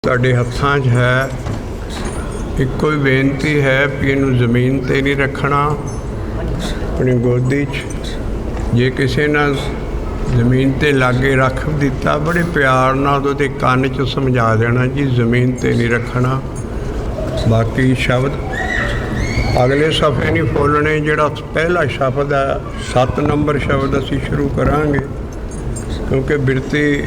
ਤੁਹਾਡੇ ਹੱਥਾਂ 'ਚ ਹੈ। ਇੱਕੋ ਹੀ ਬੇਨਤੀ ਹੈ ਵੀ ਇਹਨੂੰ ਜ਼ਮੀਨ 'ਤੇ ਨਹੀਂ ਰੱਖਣਾ, ਆਪਣੀ ਗੋਦੀ 'ਚ। ਜੇ ਕਿਸੇ ਨਾਲ ਜ਼ਮੀਨ 'ਤੇ ਲਾਗੇ ਰੱਖ ਦਿੱਤਾ, ਬੜੇ ਪਿਆਰ ਨਾਲ ਉਹਦੇ ਕੰਨ 'ਚ ਸਮਝਾ ਦੇਣਾ ਜੀ ਜ਼ਮੀਨ 'ਤੇ ਨਹੀਂ ਰੱਖਣਾ। ਬਾਕੀ ਸ਼ਬਦ ਅਗਲੇ ਸਫ਼ੇ ਨਹੀਂ ਫੋਲਣੇ। ਜਿਹੜਾ ਪਹਿਲਾ ਸ਼ਬਦ ਹੈ 7 ਨੰਬਰ ਸ਼ਬਦ ਅਸੀਂ ਸ਼ੁਰੂ ਕਰਾਂਗੇ, ਕਿਉਂਕਿ ਬਿਰਤੀ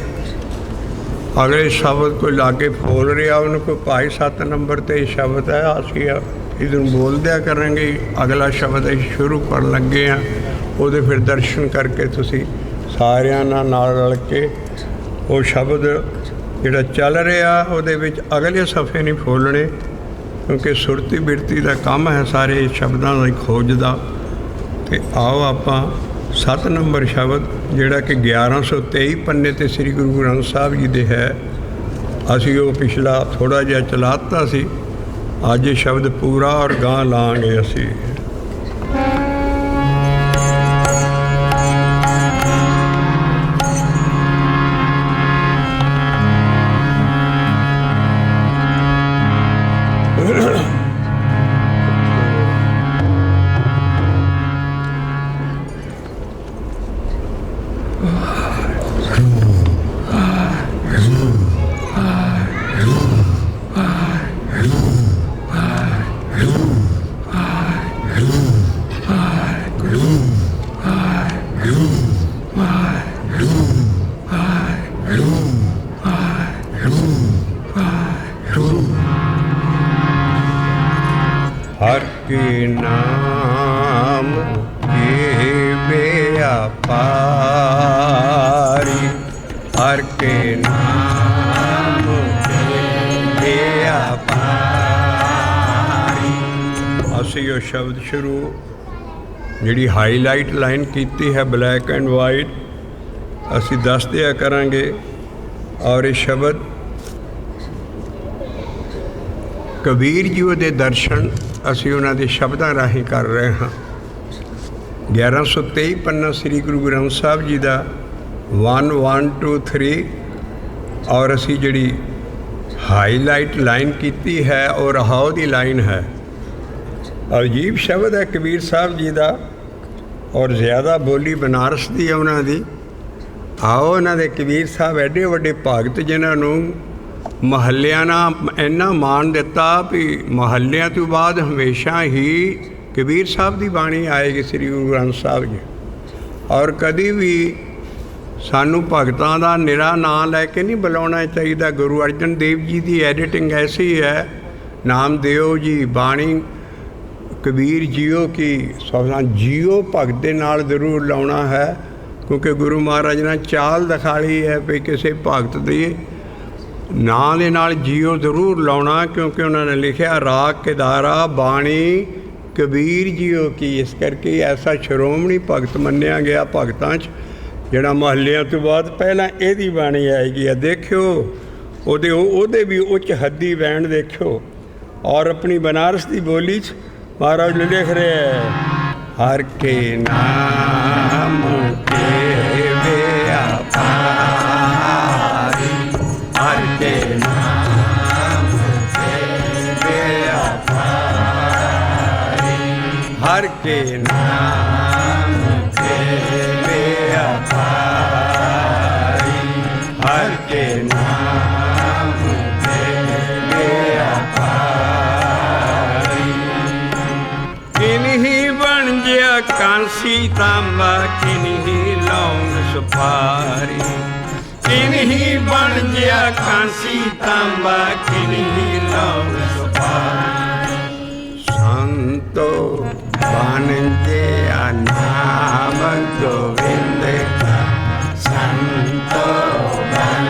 ਅਗਲੇ ਸ਼ਬਦ ਕੋਈ ਲਾਗੇ ਫੋਲ ਰਿਹਾ, ਉਹਨੂੰ ਕੋਈ ਭਾਈ 7 ਨੰਬਰ 'ਤੇ ਸ਼ਬਦ ਹੈ, ਅਸੀਂ ਇਹਨੂੰ ਬੋਲਦਿਆ ਕਰਾਂਗੇ। ਅਗਲਾ ਸ਼ਬਦ ਅਸੀਂ ਸ਼ੁਰੂ ਕਰਨ ਲੱਗੇ ਹਾਂ, ਉਹਦੇ ਫਿਰ ਦਰਸ਼ਨ ਕਰਕੇ ਤੁਸੀਂ ਸਾਰਿਆਂ ਨਾਲ ਰਲ ਕੇ ਉਹ ਸ਼ਬਦ ਜਿਹੜਾ ਚੱਲ ਰਿਹਾ ਉਹਦੇ ਵਿੱਚ ਅਗਲੇ ਸਫ਼ੇ ਨਹੀਂ ਫੋਲਣੇ, ਕਿਉਂਕਿ ਸੁਰਤੀ ਬਿਰਤੀ ਦਾ ਕੰਮ ਹੈ ਸਾਰੇ ਸ਼ਬਦਾਂ ਦੀ ਖੋਜ ਦਾ। ਅਤੇ ਆਓ ਆਪਾਂ 7 ਨੰਬਰ ਸ਼ਬਦ ਜਿਹੜਾ ਕਿ 1123 ਪੰਨੇ 'ਤੇ ਸ੍ਰੀ ਗੁਰੂ ਗ੍ਰੰਥ ਸਾਹਿਬ ਜੀ ਦੇ ਹੈ, ਅਸੀਂ ਉਹ ਪਿਛਲਾ ਥੋੜ੍ਹਾ ਜਿਹਾ ਚਲਾਤਾ ਸੀ। ਅੱਜ ਇਹ ਸ਼ਬਦ ਪੂਰਾ ਔਰ ਗਾਂ ਲਾਂਗੇ ਅਸੀਂ। हर के नाम के व्यापारी, हर के नाम के व्यापारी। ਅਸੀਂ ਉਹ ਸ਼ਬਦ ਸ਼ੁਰੂ ਜਿਹੜੀ ਹਾਈਲਾਈਟ ਲਾਈਨ ਕੀਤੀ ਹੈ ਬਲੈਕ ਐਂਡ ਵਾਈਟ, ਅਸੀਂ ਦੱਸ ਦਿਆ ਕਰਾਂਗੇ। ਔਰ ਇਹ ਸ਼ਬਦ ਕਬੀਰ ਜੀ ਦੇ ਦਰਸ਼ਨ ਅਸੀਂ ਉਹਨਾਂ ਦੇ ਸ਼ਬਦਾਂ ਰਾਹੀਂ ਕਰ ਰਹੇ ਹਾਂ। 1123 ਪੰਨਾ ਸ੍ਰੀ ਗੁਰੂ ਗ੍ਰੰਥ ਸਾਹਿਬ ਜੀ ਦਾ 1 1 2 3। ਔਰ ਅਸੀਂ ਜਿਹੜੀ ਹਾਈਲਾਈਟ ਲਾਈਨ ਕੀਤੀ ਹੈ ਉਹ ਰਹਾਉ ਦੀ ਲਾਈਨ ਹੈ। ਅਜੀਬ ਸ਼ਬਦ ਹੈ ਕਬੀਰ ਸਾਹਿਬ ਜੀ ਦਾ, ਔਰ ਜ਼ਿਆਦਾ ਬੋਲੀ ਬਨਾਰਸ ਦੀ ਹੈ ਉਹਨਾਂ ਦੀ। ਆਓ ਉਹਨਾਂ ਦੇ ਕਬੀਰ ਸਾਹਿਬ ਐਡੇ ਵੱਡੇ ਭਗਤ ਜਿਨ੍ਹਾਂ ਨੂੰ ਮਹੱਲਿਆਂ ਨਾਲ ਇੰਨਾ ਮਾਣ ਦਿੱਤਾ ਵੀ ਮਹੱਲਿਆਂ ਤੋਂ ਬਾਅਦ ਹਮੇਸ਼ਾ ਹੀ ਕਬੀਰ ਸਾਹਿਬ ਦੀ ਬਾਣੀ ਆਏਗੀ ਸ੍ਰੀ ਗੁਰੂ ਗ੍ਰੰਥ ਸਾਹਿਬ ਜੀ। ਔਰ ਕਦੀ ਵੀ ਸਾਨੂੰ ਭਗਤਾਂ ਦਾ ਨਿਰਾ ਨਾਂ ਲੈ ਕੇ ਨਹੀਂ ਬੁਲਾਉਣਾ ਚਾਹੀਦਾ। ਗੁਰੂ ਅਰਜਨ ਦੇਵ ਜੀ ਦੀ ਐਡੀਟਿੰਗ ਐਸੀ ਹੈ, ਨਾਮ ਦਿਓ ਜੀ ਬਾਣੀ ਕਬੀਰ ਜੀਓ ਕੀ ਸਭਨਾ ਜੀਓ ਭਗਤ ਦੇ ਨਾਲ ਜ਼ਰੂਰ ਲਾਉਣਾ ਹੈ, ਕਿਉਂਕਿ ਗੁਰੂ ਮਹਾਰਾਜ ਨੇ ਚਾਲ ਦਿਖਾਈ ਹੈ ਵੀ ਕਿਸੇ ਭਗਤ ਦੀ ਨਾਂ ਦੇ ਨਾਲ ਜੀਓ ਜ਼ਰੂਰ ਲਾਉਣਾ, ਕਿਉਂਕਿ ਉਹਨਾਂ ਨੇ ਲਿਖਿਆ ਰਾਗ ਕੇਦਾਰਾ ਬਾਣੀ ਕਬੀਰ ਜੀਓ ਕੀ। ਇਸ ਕਰਕੇ ਐਸਾ ਸ਼੍ਰੋਮਣੀ ਭਗਤ ਮੰਨਿਆ ਗਿਆ ਭਗਤਾਂ 'ਚ, ਜਿਹੜਾ ਮਹੱਲਿਆਂ ਤੋਂ ਬਾਅਦ ਪਹਿਲਾਂ ਇਹਦੀ ਬਾਣੀ ਆਏਗੀ। ਦੇਖਿਓ ਉਹਦੇ ਵੀ ਉੱਚ ਹੱਦੀ ਵੈਣ ਦੇਖਿਓ। ਔਰ ਆਪਣੀ ਬਨਾਰਸ ਦੀ ਬੋਲੀ 'ਚ ਮਹਾਰਾਜ ਨੇ ਲਿਖ ਰਿਹਾ ਹਰ ਕੇ ਨਾਮ ਕੇ व्यापारी, हर के नाम के व्यापारी, हर के नाम के व्यापारी, हर के नाम के व्यापारी। किन्हीं बन गया कांसी तांबा, किन्हीं लौंग सुपारी, किन्हीं बन गया कांसी तांबा, किन्हीं लौंग सुपारी। संतो बन गया नाम गोविंद का, संतो बन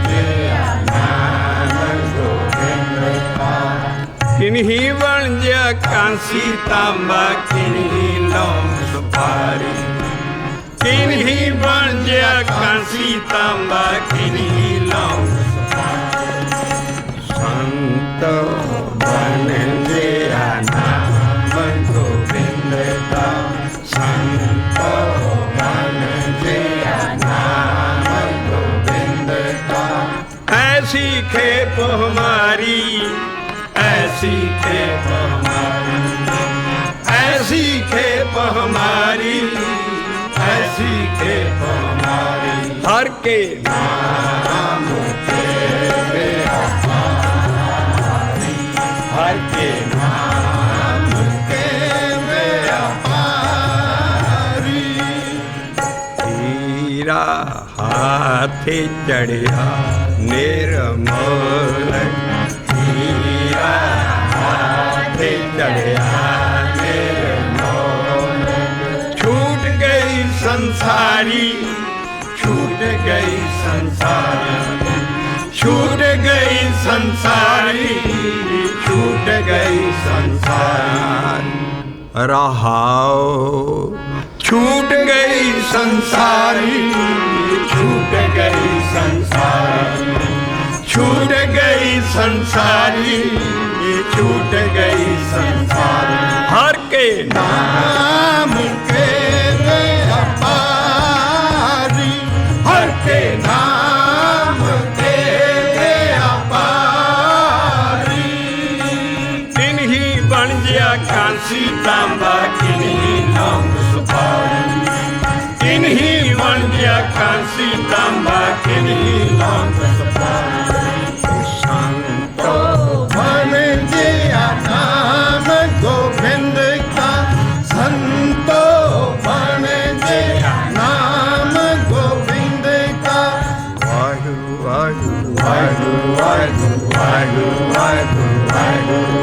गया नाम गोविंद का। किन्हीं बन गया कांसी तांबा, किन्हीं लौंग सुपारी, किन्हीं बन गया कांसी तांबा, किन्हीं लौंग सुपारी। संत बन गया नाम गोविंद का, संत बन गया नाम गोविंद का। ऐसी खेप खेप हमारी, ऐसी खेप हमारी, ऐसी खेप हमारी, ऐसी खेप हमारी। हर के नाम के व्यापारी, हर के नाम के व्यापारी। हीरा हाथे चढ़िया निर्मोल, हीरा हाथे चढ़िया निर्मोल। छूट गई संसारी, छूट गई संसारी, छूट गई संसारी, छूट गई संसारी। रहाओ छूट गई संसारी, छूट गई संसारी, छूट गई संसारी, छूट गई संसारी। हर के नाम के व्यापारी, हर के नाम के व्यापारी। किन्हीं बन गया कांसी तांबा, किन्हीं लौंग सुपारी, किन्हीं बन गया कांसी तांबा, किन्हीं लौंग सुपारी। संतो बन गया नाम गोविंद का, संतो बन गया नाम गोविंद का। वाहिगुरु वाहिगुरु वाहिगुरु वाहिगुरु वाहिगुरु वाहिगुरु वाहिगुरु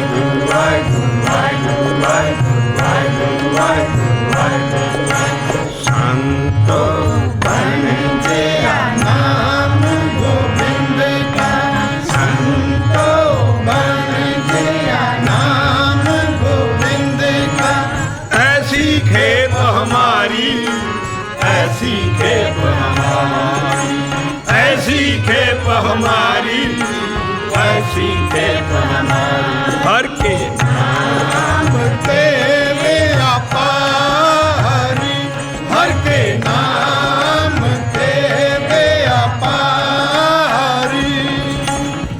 वाहिगुरु वाहिगुरु वाहिगुरु वाहिगुरु वाहिगुरु। संतो बन गया नाम गोविंद का, संतो बन गया नाम गोविंद का। ऐसी खेप हमारी, ऐसी खेप हमारी, ऐसी खेप हमारी, ऐसी खेप हमारी। हर के नाम के व्यापारी, हर के नाम के व्यापारी।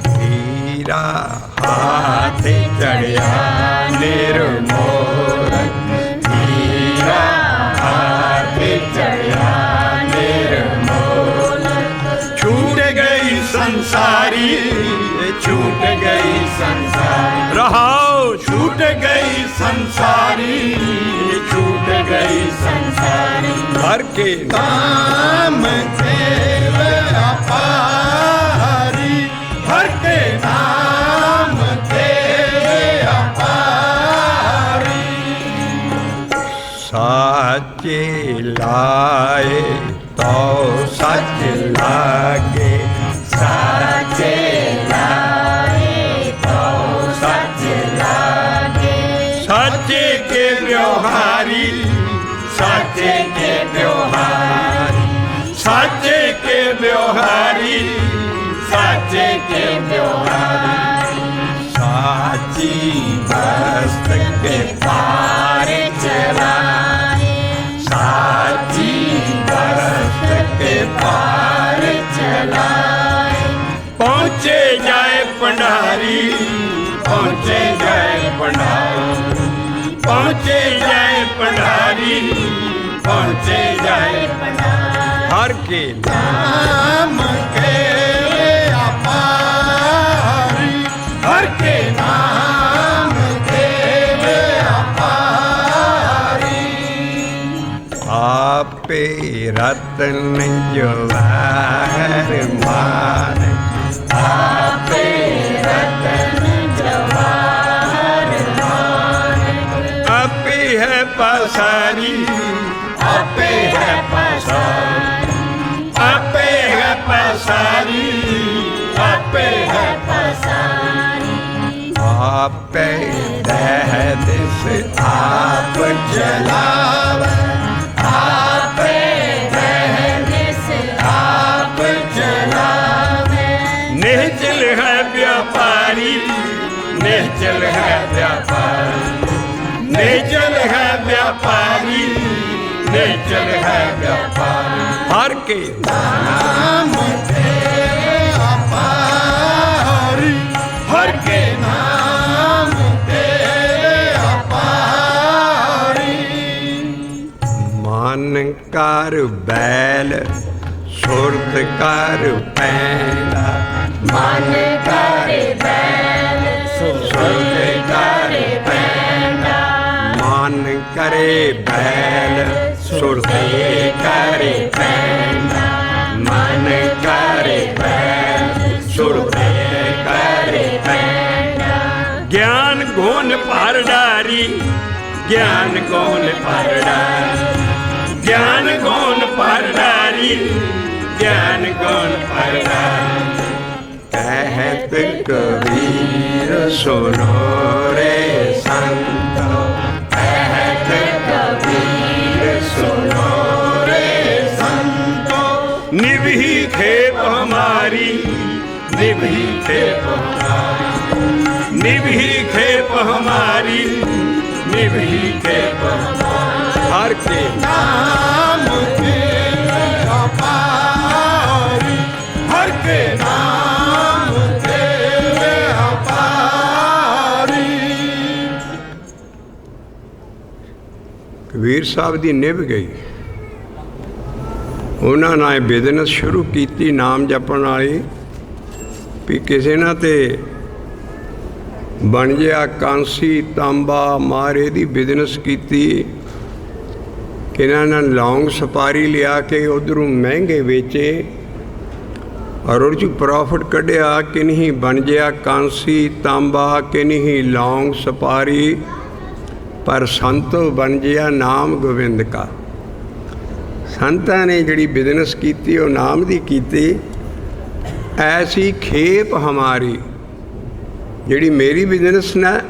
हीरा हाथे चढ़िया निर्मोल, हीरा हाथे चढ़िया निर्मोल। छूट गई संसारी, छूट गई संसारी। रहाओ छूट गई संसारी, छूट गई संसारी। हर के नाम के व्यापारी, हर के नाम के व्यापारी। साचे लाए तो सच लागे, साचे लाए तो सच लागे। साचे के व्यवहारी, साचे के व्यवहारी, साचे के व्यवहारी, साचे के व्यवहारी। साची बस्त के पार चलाए, साची बस्त के पार चलाए। पहुँचे जाए पंडारी, पहुँचे जाए पंडारी, पहुँचे जाए पंडारी, पहुँचे जाए पंडारी। हर के नाम के व्यापारी, हर के नाम के व्यापारी। आपे रतन जवाहर मान, आपे रतन जवाहर मान। आपे है पसारी, आपे है पसारी, आपे है पसारी, आपे है पसारी। आपे दह दिस आप जलावे, आपे दह दिस आप जलावे। निश्चल है व्यापारी, निश्चल है व्यापारी, निश्चल है व्यापारी, निश्चल है व्यापारी। हर के नाम के व्यापारी। कर बैल सुरत कर पैंदा, मन करे बैल सुरत करे पैंदा, मन करे बैल सुरत करे पैंदा, मन करे बैल सुरत करे पैंदा। ज्ञान गुण पर डारी, ज्ञान गुण पर डारी, ज्ञान गुण पर डारी, ज्ञान गुण पर डारी। कहत कबीर सुनो रे संतो, कहत कबीर सुनो रे संतो। निभी खेप हमारी, निभी खेप हमारी, निभी खेप हमारी, निभी खेप हमारी। हर के नाम के अपारी, हर के नाम के अपारी। कबीर साहब ਦੀ ਨਿਭ ਗਈ। ਉਹਨਾਂ ਨੇ ਬਿਜ਼ਨਸ ਸ਼ੁਰੂ ਕੀਤੀ ਨਾਮ ਜਪਣ ਵਾਲੀ, ਵੀ ਕਿਸੇ ਨਾ ਤੇ ਬਣ ਗਿਆ ਕਾਂਸੀ ਤਾਂਬਾ ਮਾਰੇ ਦੀ ਬਿਜ਼ਨਸ ਕੀਤੀ। ਇਹਨਾਂ ਨੇ ਲੌਂਗ ਸਪਾਰੀ ਲਿਆ ਕੇ ਉਧਰੋਂ ਮਹਿੰਗੇ ਵੇਚੇ ਔਰ ਉਹ 'ਚ ਪ੍ਰੋਫਿਟ ਕੱਢਿਆ। ਕਿ ਨਹੀਂ ਬਣ ਗਿਆ ਕਾਂਸੀ ਤਾਂਬਾ, ਕਿ ਨਹੀਂ ਲੌਂਗ ਸਪਾਰੀ, ਪਰ ਸੰਤ ਬਣ ਗਿਆ ਨਾਮ ਗੋਬਿੰਦ ਕਾ। ਸੰਤਾਂ ਨੇ ਜਿਹੜੀ ਬਿਜ਼ਨਸ ਕੀਤੀ ਉਹ ਨਾਮ ਦੀ ਕੀਤੀ। ਐਸੀ ਖੇਪ ਹਮਾਰੀ, ਜਿਹੜੀ ਮੇਰੀ ਬਿਜ਼ਨਸ ਨਾ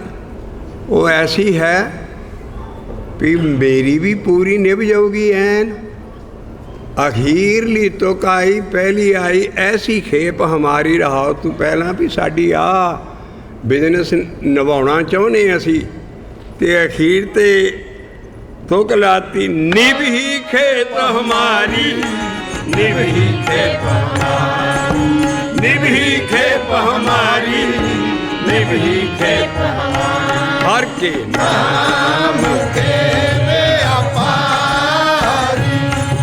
ਉਹ ਐਸੀ ਹੈ ਵੀ ਮੇਰੀ ਵੀ ਪੂਰੀ ਨਿਭ ਜਾਊਗੀ ਐਨ। ਅਖੀਰਲੀ ਤੁਕ ਆਈ ਪਹਿਲੀ ਆਈ, ਐਸੀ ਖੇਪ ਹਮਾਰੀ ਰਹਾਓ। ਤੂੰ ਪਹਿਲਾਂ ਵੀ ਸਾਡੀ ਆ ਬਿਜ਼ਨਸ ਨਿਭਾਉਣਾ ਚਾਹੁੰਦੇ ਅਸੀਂ, ਤੇ ਅਖੀਰ ਤੇ ਤੁਕ ਲਾਤੀ। ਨਿਭੀ ਖੇਤ ਹਮਾਰੀ, ਨਿਭੀ ਖੇਪ ਹਮਾਰੀ, ਨਿਭੀ ਖੇਪ ਹਮਾਰੀ, निभी खेप हर के नाम के व्यापारी,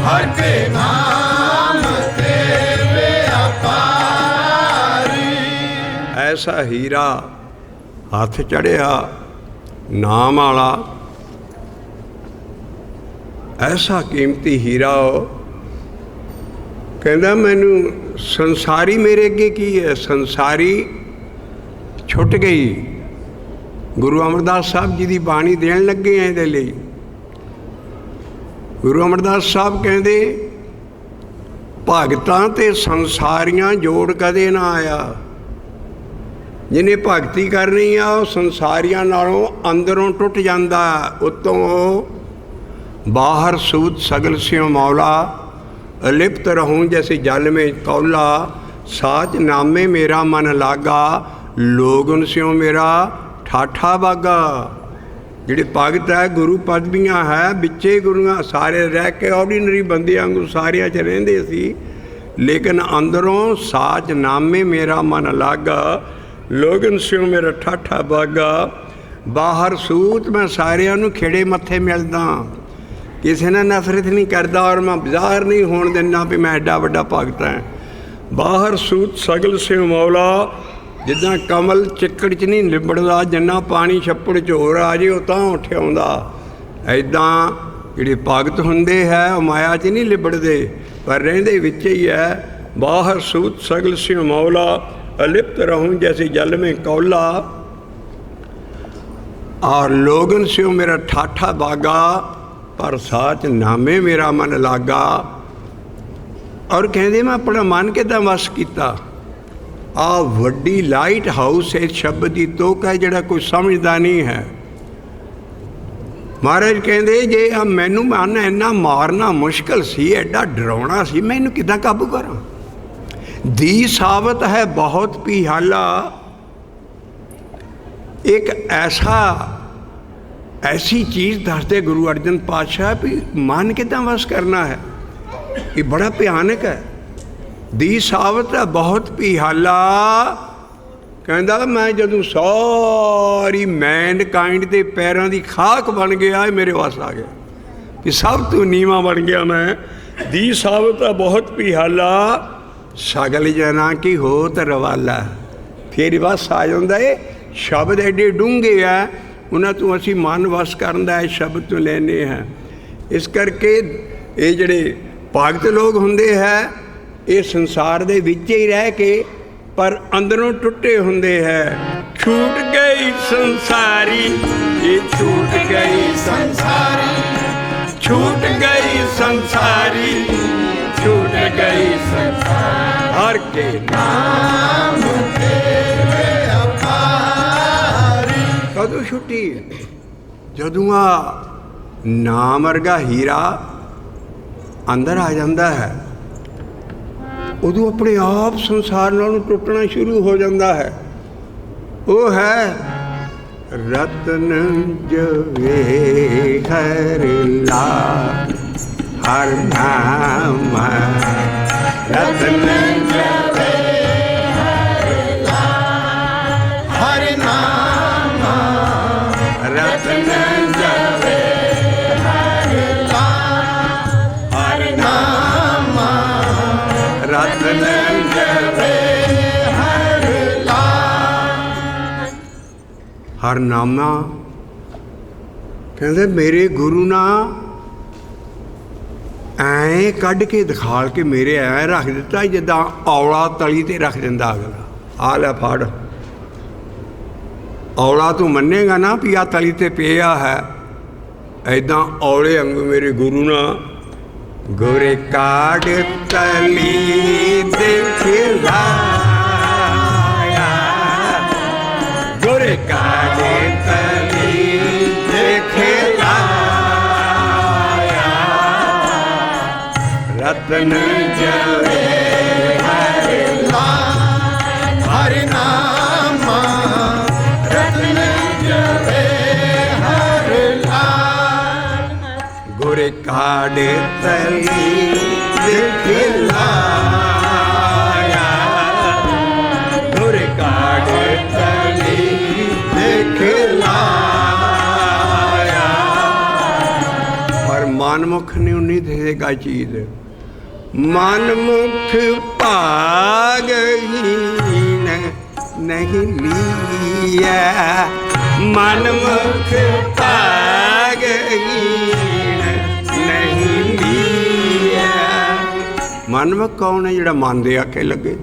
हर के नाम के व्यापारी। ऐसा हीरा हथ चढ़िया नाम वाला, ऐसा कीमती हीरा। कहता मैनू संसारी मेरे अगे की है, संसारी छुट गई। गुरु अमरदास साहब जी की बाणी देन लगे हैं ਇਹਦੇ ਲਈ। गुरु अमरदास साहब कहते भगतां ते संसारियां जोड़ कदे ना आया। जिन्हें भगती करनी आ वो संसारियां नालों अंदरों टुट जाता। उत्तों बाहर सूत सगल स्यों मौला, अलिप्त रहूं जैसे जल में कौला। साच नामे मेरा मन लागा, लोगन स्यों मेरा ठाठा बागा। ਜਿਹੜੇ ਭਗਤ ਹੈ ਗੁਰੂ ਪਦਵੀਆਂ ਹੈ, ਵਿੱਚੇ ਗੁਰੂਆਂ ਸਾਰੇ ਰਹਿ ਕੇ ਆਰਡੀਨਰੀ ਬੰਦਿਆਂ ਵਾਂਗੂ ਸਾਰਿਆਂ 'ਚ ਰਹਿੰਦੇ ਸੀ, ਲੇਕਿਨ ਅੰਦਰੋਂ ਸਾਚ ਨਾਮੇ ਮੇਰਾ ਮਨ ਲਾਗਾ, ਲੋਗਨ ਸਿਓ ਮੇਰਾ ਠਾਠਾ ਬਾਗਾ। ਬਾਹਰ ਸੂਤ ਮੈਂ ਸਾਰਿਆਂ ਨੂੰ ਖਿੜੇ ਮੱਥੇ ਮਿਲਦਾ, ਕਿਸੇ ਨਾਲ ਨਫ਼ਰਤ ਨਹੀਂ ਕਰਦਾ, ਔਰ ਮੈਂ ਬਾਜ਼ਾਰ ਨਹੀਂ ਹੋਣ ਦਿੰਦਾ ਵੀ ਮੈਂ ਐਡਾ ਵੱਡਾ ਭਗਤ ਹਾਂ। ਬਾਹਰ ਸੂਤ ਸਗਲ ਸਿਓ ਮੌਲਾ, ਜਿੱਦਾਂ ਕਮਲ ਚਿੱਕੜ 'ਚ ਨਹੀਂ ਲਿਬੜਦਾ, ਜਿੰਨਾ ਪਾਣੀ ਛੱਪੜ 'ਚ ਹੋਰ ਆ ਜੇ ਉਹ ਤਾਂ ਉੱਠ ਆਉਂਦਾ, ਇੱਦਾਂ ਜਿਹੜੇ ਭਗਤ ਹੁੰਦੇ ਹੈ ਉਹ ਮਾਇਆ 'ਚ ਨਹੀਂ ਲਿਬੜਦੇ, ਪਰ ਰਹਿੰਦੇ ਵਿੱਚ ਹੀ ਹੈ। ਬਾਹਰ ਸੂਤ ਸਗਲ ਸਿਉ ਮੌਲਾ, ਅਲਿਪਤ ਰਹੂੰ ਜੈਸੇ ਜਲ में कौला। और लोगन स्यों मेरा ठाठा बागा, पर साच नामे मेरा मन लागा। और कहते मैं अपना मन किदां वस किया। आ वड्डी लाइट हाउस इस शब्द की तोक है जिहड़ा कोई समझदा नहीं है। महाराज कहते जे मैनू मन इन्ना मारना मुश्किल सी, एडा डराउणा सी, मैं इनू किदां काबू करा। दी सावत है बहुत पिहाला, एक ऐसी चीज़ दसते गुरु अर्जन पातशाह भी मन किदां वस करना है, ये बड़ा भयानक है। दी सावत है बहुत पिहाला, कहता मैं जदों सारी मैंड काइंड के पैरों की खाक बन गया, मेरे वास आ गया। कि सब तू नीवा बन गया मैं, दी साबत बहुत पिहाला, सगल जना की होत रवाला। फिर बस आ जाता है शब्द एडे डूंघे है, उन्होंने तू असी मन वस करन दा शब्द तो लेने हैं। इस करके ये जड़े भगत लोग होंदे है ये संसार दे विच ही रह के पर अंदरों टुटे होंदे है। छूट गई संसारी, ये छूट गई संसारी, छूट गई संसारी, छूट गई संसारी, हर के नाम तेरे अपारी। कदों छुट्टी? जदों आ नाम वर्गा हीरा अंदर आ जाता है, उदों अपने आप संसार नालों टुटना शुरू हो जाता है। वो है रतन जवे हर ला हर नाम, रतन जवे हर ला हर नाम, रतन जवे हर ला हर नाम, रतन जवे हर ला हर नामा। कहते मेरे गुरु ना ऐ कढ़ के दिखाल के मेरे ऐ रख दिता जिदा औला तली ते रख दिंदा अगला। आ लै फड़, औला तू मन्नेगा ना भी आ तली ते पिया है, ऐदा औले अंगू मेरे गुरु ना गोरे काढ़ तली ते खिलाया, गोरे काढ़ तली ते खिलाया, रतन जवे हर ला हर नाम, रतन जवे हर ला गोरे काढ़ तली ते खिलाया, गोरे काढ़ तली ते खिलाया। पर मनमुख ने नहीं देगा चीज, मनमुख भागहीन नहीं लिया, मनमुख भागहीन नहीं लिया। मनमुख कौन है? जिहड़ा मन दे आखे लगे।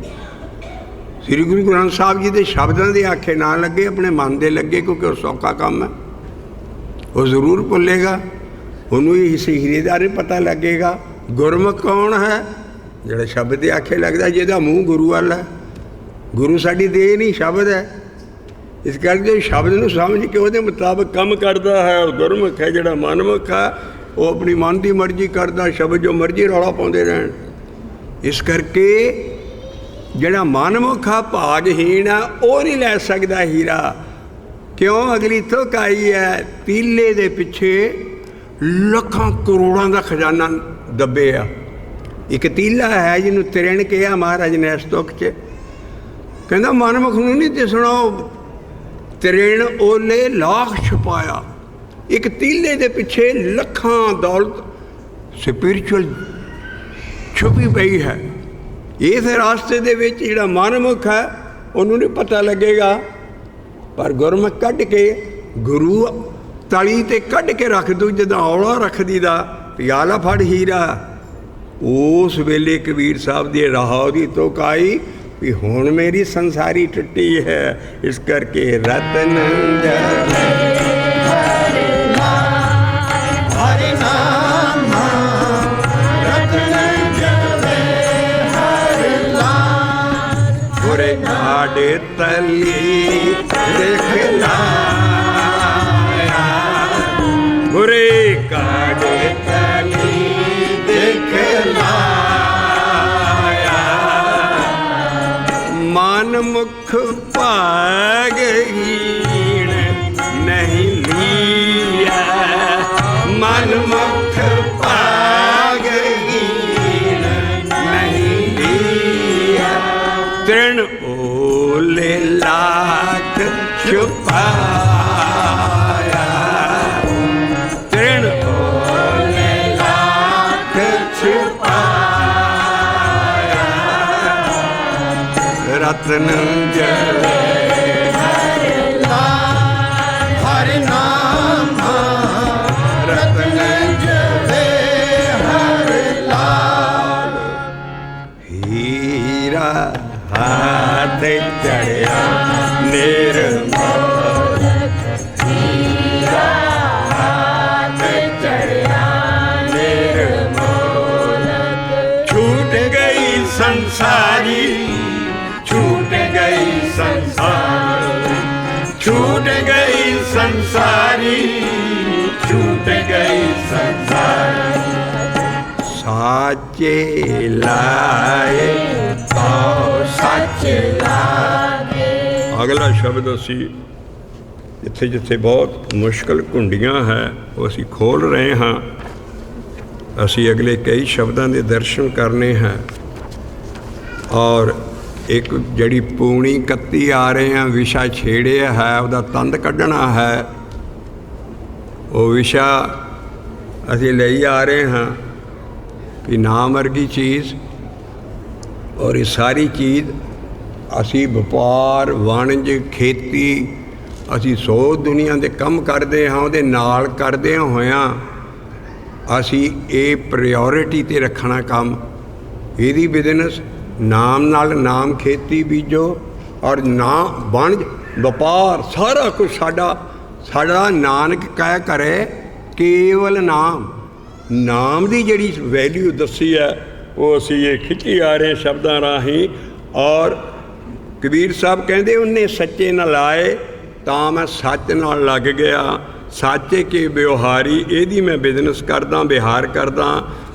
श्री गुरु ग्रंथ साहब जी के शब्दों के आखे ना लगे, अपने मन दे लगे, क्योंकि वह सौखा काम है। वो जरूर भुलेगा, उन्होंने इस हीरेदारी पता लगेगा। गुरमुख कौन है? जिहड़ा शब्द के आखे लगता, जिहदा मूँह गुरु वाला है। गुरु साडी देह नहीं, शब्द है। इस करके शब्द को समझ के वो मुताबिक काम करता है। और गुरमुख है जिहड़ा मनमुख है, वो अपनी मन की मर्जी करता, शब्द जो मर्जी रौला पाते रहन। इस करके जिहड़ा मनमुख है भागहीन है, वो नहीं लै सकता हीरा। क्यों? अगली तुक आई है, तीले दे पिछे लखां करोड़ों का खजाना दबे आ। एक तीला है जिन्हों त्रिण कहा महाराज ने इस तुक च, कहता मनमुख नूं नहीं दिसना, त्रिण ओले लाख छुपाया। एक तीले दे पिछे लखां दौलत स्पिरिचुअल छुपी पई है। इस रास्ते दे विच जिहड़ा मनमुख है उन्होंने नहीं पता लगेगा। पर गुरमुख कढ़ के गुरु तली ते कढ़ के रख दू, जिदा औला रख दी दा प्याला फड़ हीरा। उस वेले कबीर साहब की राह की तुक आई भी हुण मेरी संसारी टुटी है। इस करके रतन जवे हर नाम, रतन जवे हर ला गोरे काढ़ तली दिखलाया, गोरे काढ़ तली दिखलाया। मनमुख भागहीन नहीं लिया, मनमुख भागहीन नहीं लिया। तृण ओले लाख छुपा ਰਤਨ ਜਵੇ ਹਰ ਨਾਮ ਰਤਨ ਜਵੇ ਹਰ ਲਾਲ। ਹੀਰਾ ਹੱਥ ਚੜਿਆ ਨਿਰਮਲ, ਹੀਰਾ ਹੱਥ ਚੜਿਆ ਨਿਰਮੋਲ। छूट गई संसारी, छूट गई संसार, छूट गई संसारी, छूट गई संसार। साचे लाए पाओ सच ਲਾਗੇ। ਅਗਲਾ ਸ਼ਬਦ ਅਸੀਂ ਜਿੱਥੇ ਜਿੱਥੇ ਬਹੁਤ ਮੁਸ਼ਕਲ ਘੁੰਡੀਆਂ ਹੈ ਉਹ ਅਸੀਂ ਖੋਲ ਰਹੇ ਹਾਂ। ਅਸੀਂ ਅਗਲੇ ਕਈ ਸ਼ਬਦਾਂ ਦੇ ਦਰਸ਼ਨ ਕਰਨੇ ਹੈ ਔਰ ਇੱਕ ਜਿਹੜੀ ਪੂਣੀ 31 ਆ ਰਹੇ ਹਾਂ ਵਿਸ਼ਾ ਛੇੜਿਆ ਹੈ ਉਹਦਾ ਤੰਦ ਕੱਢਣਾ ਹੈ। ਉਹ ਵਿਸ਼ਾ ਅਸੀਂ ਲਈ ਆ ਰਹੇ ਹਾਂ ਕਿ ਨਾਮ ਵਰਗੀ ਚੀਜ਼ ਔਰ ਇਹ ਸਾਰੀ ਚੀਜ਼ ਅਸੀਂ ਵਪਾਰ ਵਣਜ ਖੇਤੀ ਅਸੀਂ ਸੋ ਦੁਨੀਆ ਦੇ ਕੰਮ ਕਰਦੇ ਹਾਂ, ਉਹਦੇ ਨਾਲ ਕਰਦਿਆਂ ਹੋਇਆਂ ਅਸੀਂ ਇਹ ਪ੍ਰਾਇਓਰਿਟੀ 'ਤੇ ਰੱਖਣਾ ਕੰਮ। ਇਹਦੀ ਬਿਜ਼ਨਸ ਨਾਮ ਨਾਲ ਨਾਮ ਖੇਤੀ ਬੀਜੋ ਔਰ ਨਾ ਵਣਜ ਵਪਾਰ ਸਾਰਾ ਕੁਝ ਸਾਡਾ ਨਾਨਕ ਕਹਿ ਕਰੇ ਕੇਵਲ ਨਾਮ। ਨਾਮ ਦੀ ਜਿਹੜੀ ਵੈਲਿਊ ਦੱਸੀ ਹੈ ਉਹ ਅਸੀਂ ਇਹ ਖਿੱਚੀ ਆ ਰਹੇ ਸ਼ਬਦਾਂ ਰਾਹੀਂ। ਔਰ ਕਬੀਰ ਸਾਹਿਬ ਕਹਿੰਦੇ ਉਹਨੇ ਸੱਚੇ ਨਾਲ ਲਾਏ ਤਾਂ ਮੈਂ ਸੱਚ ਨਾਲ ਲੱਗ ਗਿਆ। ਸਾਚੇ ਕੇ ਵਿਵਹਾਰੀ, ਇਹਦੀ ਮੈਂ ਬਿਜ਼ਨਸ ਕਰਦਾ ਵਿਹਾਰ ਕਰਦਾ।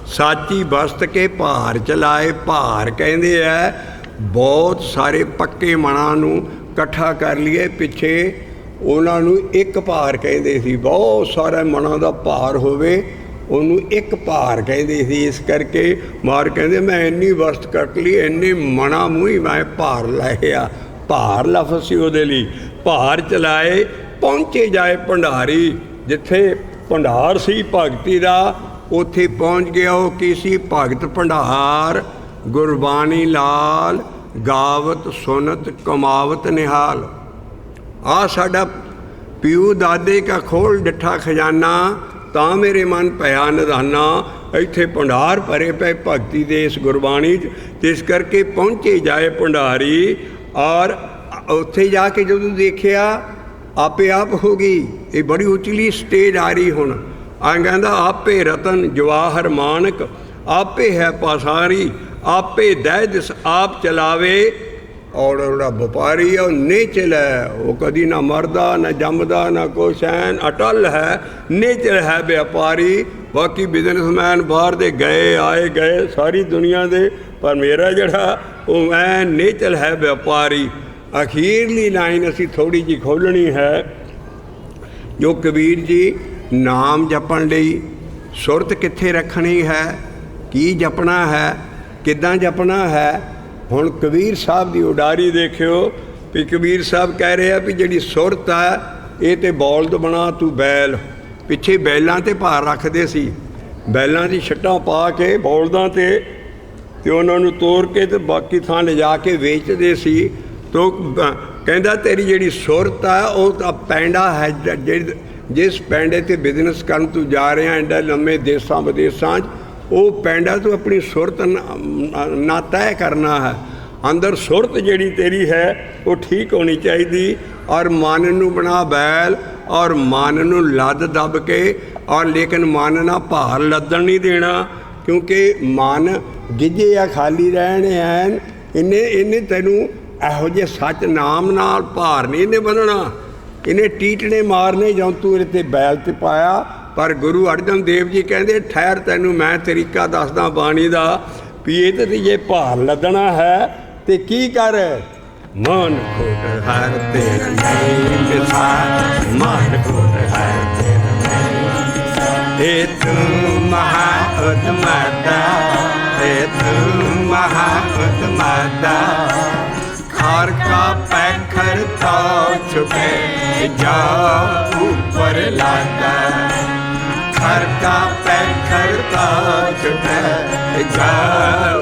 ਸਾਚੀ ਵਸਤ ਕੇ ਭਾਰ ਚਲਾਏ, ਭਾਰ ਕਹਿੰਦੇ ਐ ਬਹੁਤ ਸਾਰੇ ਪੱਕੇ ਮਨਾਂ ਨੂੰ ਇਕੱਠਾ ਕਰ ਲਈਏ। ਪਿੱਛੇ ਉਹਨਾਂ ਨੂੰ ਇੱਕ ਭਾਰ ਕਹਿੰਦੇ ਸੀ, ਬਹੁਤ ਸਾਰਾ ਮਨਾਂ ਦਾ ਭਾਰ ਹੋਵੇ ਉਹਨੂੰ ਇੱਕ ਭਾਰ ਕਹਿੰਦੇ ਸੀ। ਇਸ ਕਰਕੇ ਮਾਰ ਕਹਿੰਦੇ ਮੈਂ ਇੰਨੀ ਵਸਤ ਕੱਟ ਲਈ, ਇੰਨੇ ਮਨਾਂ ਮੂੰਹ ਹੀ ਮੈਂ ਭਾਰ ਲਾਇਆ। ਭਾਰ ਲਫ਼ਜ਼ ਸੀ ਉਹਦੇ ਲਈ। ਭਾਰ ਚਲਾਏ ਪਹੁੰਚੇ ਜਾਏ ਭੰਡਾਰੀ, ਜਿੱਥੇ ਭੰਡਾਰ ਸੀ ਭਗਤੀ ਦਾ ਉੱਥੇ ਪਹੁੰਚ ਗਿਆ। ਉਹ ਕੀ ਸੀ? ਭਗਤ ਭੰਡਾਰ ਗੁਰਬਾਣੀ ਲਾਲ, ਗਾਵਤ ਸੁਨਤ ਕਮਾਵਤ ਨਿਹਾਲ। ਆ ਸਾਡਾ ਪਿਓ ਦਾਦੇ ਕਾ ਖੋਲ ਡਿੱਠਾ ਖਜ਼ਾਨਾ, ਤਾਂ ਮੇਰੇ ਮਨ ਭਇਆ ਨਿਧਾਨਾ। ਇੱਥੇ ਭੰਡਾਰ ਭਰੇ ਪਏ ਭਗਤੀ ਦੇ ਇਸ ਗੁਰਬਾਣੀ 'ਚ, ਜਿਸ ਕਰਕੇ ਪਹੁੰਚੇ ਜਾਏ ਭੰਡਾਰੀ। ਔਰ ਉੱਥੇ ਜਾ ਕੇ ਜਦੋਂ ਦੇਖਿਆ ਆਪੇ ਆਪ ਹੋ ਗਈ। ਇਹ ਬੜੀ ਉਚਲੀ ਸਟੇਜ ਆ ਰਹੀ ਹੁਣ। ਆ ਕਹਿੰਦਾ ਆਪੇ ਰਤਨ ਜਵਾਹਰ ਮਾਨਕ, ਆਪੇ ਹੈ ਪਾਸਾਰੀ, ਆਪੇ ਦਹਿ ਦਿਸ ਆਪ ਚਲਾਵੇ। ਔਰ ਜਿਹੜਾ ਵਪਾਰੀ ਹੈ ਉਹ ਨਿਚਲ ਹੈ, ਉਹ ਕਦੀ ਨਾ ਮਰਦਾ ਨਾ ਜੰਮਦਾ ਨਾ ਕੁਛ ਐਨ ਅਟਲ ਹੈ, ਨਿਚਲ ਹੈ ਵਪਾਰੀ। ਬਾਕੀ ਬਿਜ਼ਨਸਮੈਨ ਬਾਹਰ ਦੇ ਗਏ ਆਏ ਗਏ ਸਾਰੀ ਦੁਨੀਆ ਦੇ, ਪਰ ਮੇਰਾ ਜਿਹੜਾ ਉਹ ਐਨ ਨਿਚਲ ਹੈ ਵਪਾਰੀ। ਅਖੀਰਲੀ ਲਾਈਨ ਅਸੀਂ ਥੋੜ੍ਹੀ ਜਿਹੀ ਖੋਲ੍ਹਣੀ ਹੈ, ਜੋ ਕਬੀਰ ਜੀ ਨਾਮ ਜਪਣ ਲਈ ਸੁਰਤ ਕਿੱਥੇ ਰੱਖਣੀ ਹੈ, ਕੀ ਜਪਣਾ ਹੈ, ਕਿੱਦਾਂ ਜਪਣਾ ਹੈ। ਹੁਣ ਕਬੀਰ ਸਾਹਿਬ ਦੀ ਉਡਾਰੀ ਦੇਖਿਓ ਵੀ ਕਬੀਰ ਸਾਹਿਬ ਕਹਿ ਰਹੇ ਆ ਵੀ ਜਿਹੜੀ ਸੁਰਤ ਹੈ ਇਹ ਤੇ ਬੌਲਦ ਬਣਾ ਤੂੰ ਬੈਲ। ਪਿੱਛੇ ਬੈਲਾਂ 'ਤੇ ਭਾਰ ਰੱਖਦੇ ਸੀ, ਬੈਲਾਂ ਦੀ ਛੱਟਾਂ ਪਾ ਕੇ ਬੌਲਦਾਂ 'ਤੇ ਉਹਨਾਂ ਨੂੰ ਤੋੜ ਕੇ ਤੇ ਬਾਕੀ ਥਾਂ ਲਿਜਾ ਕੇ ਵੇਚਦੇ ਸੀ। ਤੋ ਕਹਿੰਦਾ ਤੇਰੀ ਜਿਹੜੀ ਸੁਰਤ ਹੈ ਉਹ ਤਾਂ ਪੈਂਡਾ ਹੈ, ਜਿਸ ਪੈਂਡੇ 'ਤੇ ਬਿਜ਼ਨਸ ਕਰਨ ਤੂੰ ਜਾ ਰਿਹਾ ਐਡਾ ਲੰਮੇ ਦੇਸਾਂ ਵਿਦੇਸਾਂ 'ਚ, ਉਹ ਪੈਂਡਾ ਤੂੰ ਆਪਣੀ ਸੁਰਤ ਨਾ ਤੈਅ ਕਰਨਾ ਹੈ। ਅੰਦਰ ਸੁਰਤ ਜਿਹੜੀ ਤੇਰੀ ਹੈ ਉਹ ਠੀਕ ਹੋਣੀ ਚਾਹੀਦੀ। ਔਰ ਮਨ ਨੂੰ ਬਣਾ ਬੈਲ ਔਰ ਮਨ ਨੂੰ ਲੱਦ ਦੱਬ ਕੇ, ਔਰ ਲੇਕਿਨ ਮਨ ਨਾਲ ਭਾਰ ਲੱਦਣ ਨਹੀਂ ਦੇਣਾ, ਕਿਉਂਕਿ ਮਨ ਗਿੱਝੇ ਆ ਖਾਲੀ ਰਹਿਣੇ ਐਨ। ਇਹਨੇ ਤੈਨੂੰ ਇਹੋ ਜਿਹੇ ਸੱਚ ਨਾਮ ਨਾਲ ਭਾਰ ਨਹੀਂ ਇਹਨੇ ਬੰਨਣਾ, ਇਹਨੇ ਟੀਟਣੇ ਮਾਰਨੇ ਜਾਂ ਤੂੰ ਇਹਦੇ 'ਤੇ ਬੈਲ 'ਤੇ ਪਾਇਆ। ਪਰ ਗੁਰੂ ਅਰਜਨ ਦੇਵ ਜੀ ਕਹਿੰਦੇ ਠਹਿਰ ਤੈਨੂੰ ਮੈਂ ਤਰੀਕਾ ਦੱਸਦਾ ਬਾਣੀ ਦਾ ਵੀ ਇਹਦੇ 'ਤੇ ਜੇ ਭਾਰ ਲੱਦਣਾ ਹੈ ਤੇ ਕੀ ਕਰ। ਮਨ ਖੋਟ ਹਰ ਤੇਰਾ ਨਹੀਂ ਮਿਸਾਲ, ਮਨ ਖੋਟ ਹਰ ਤੇਰਾ ਨਹੀਂ। ਏ ਤੂੰ ਮਹਾ ਉਤਮਦਾ, ਏ ਤੂੰ ਮਹਾ ਉਤਮਦਾ, खार का पैखर तो छुपे जा ऊपर लाता, खार का पैखर तो छुपे जा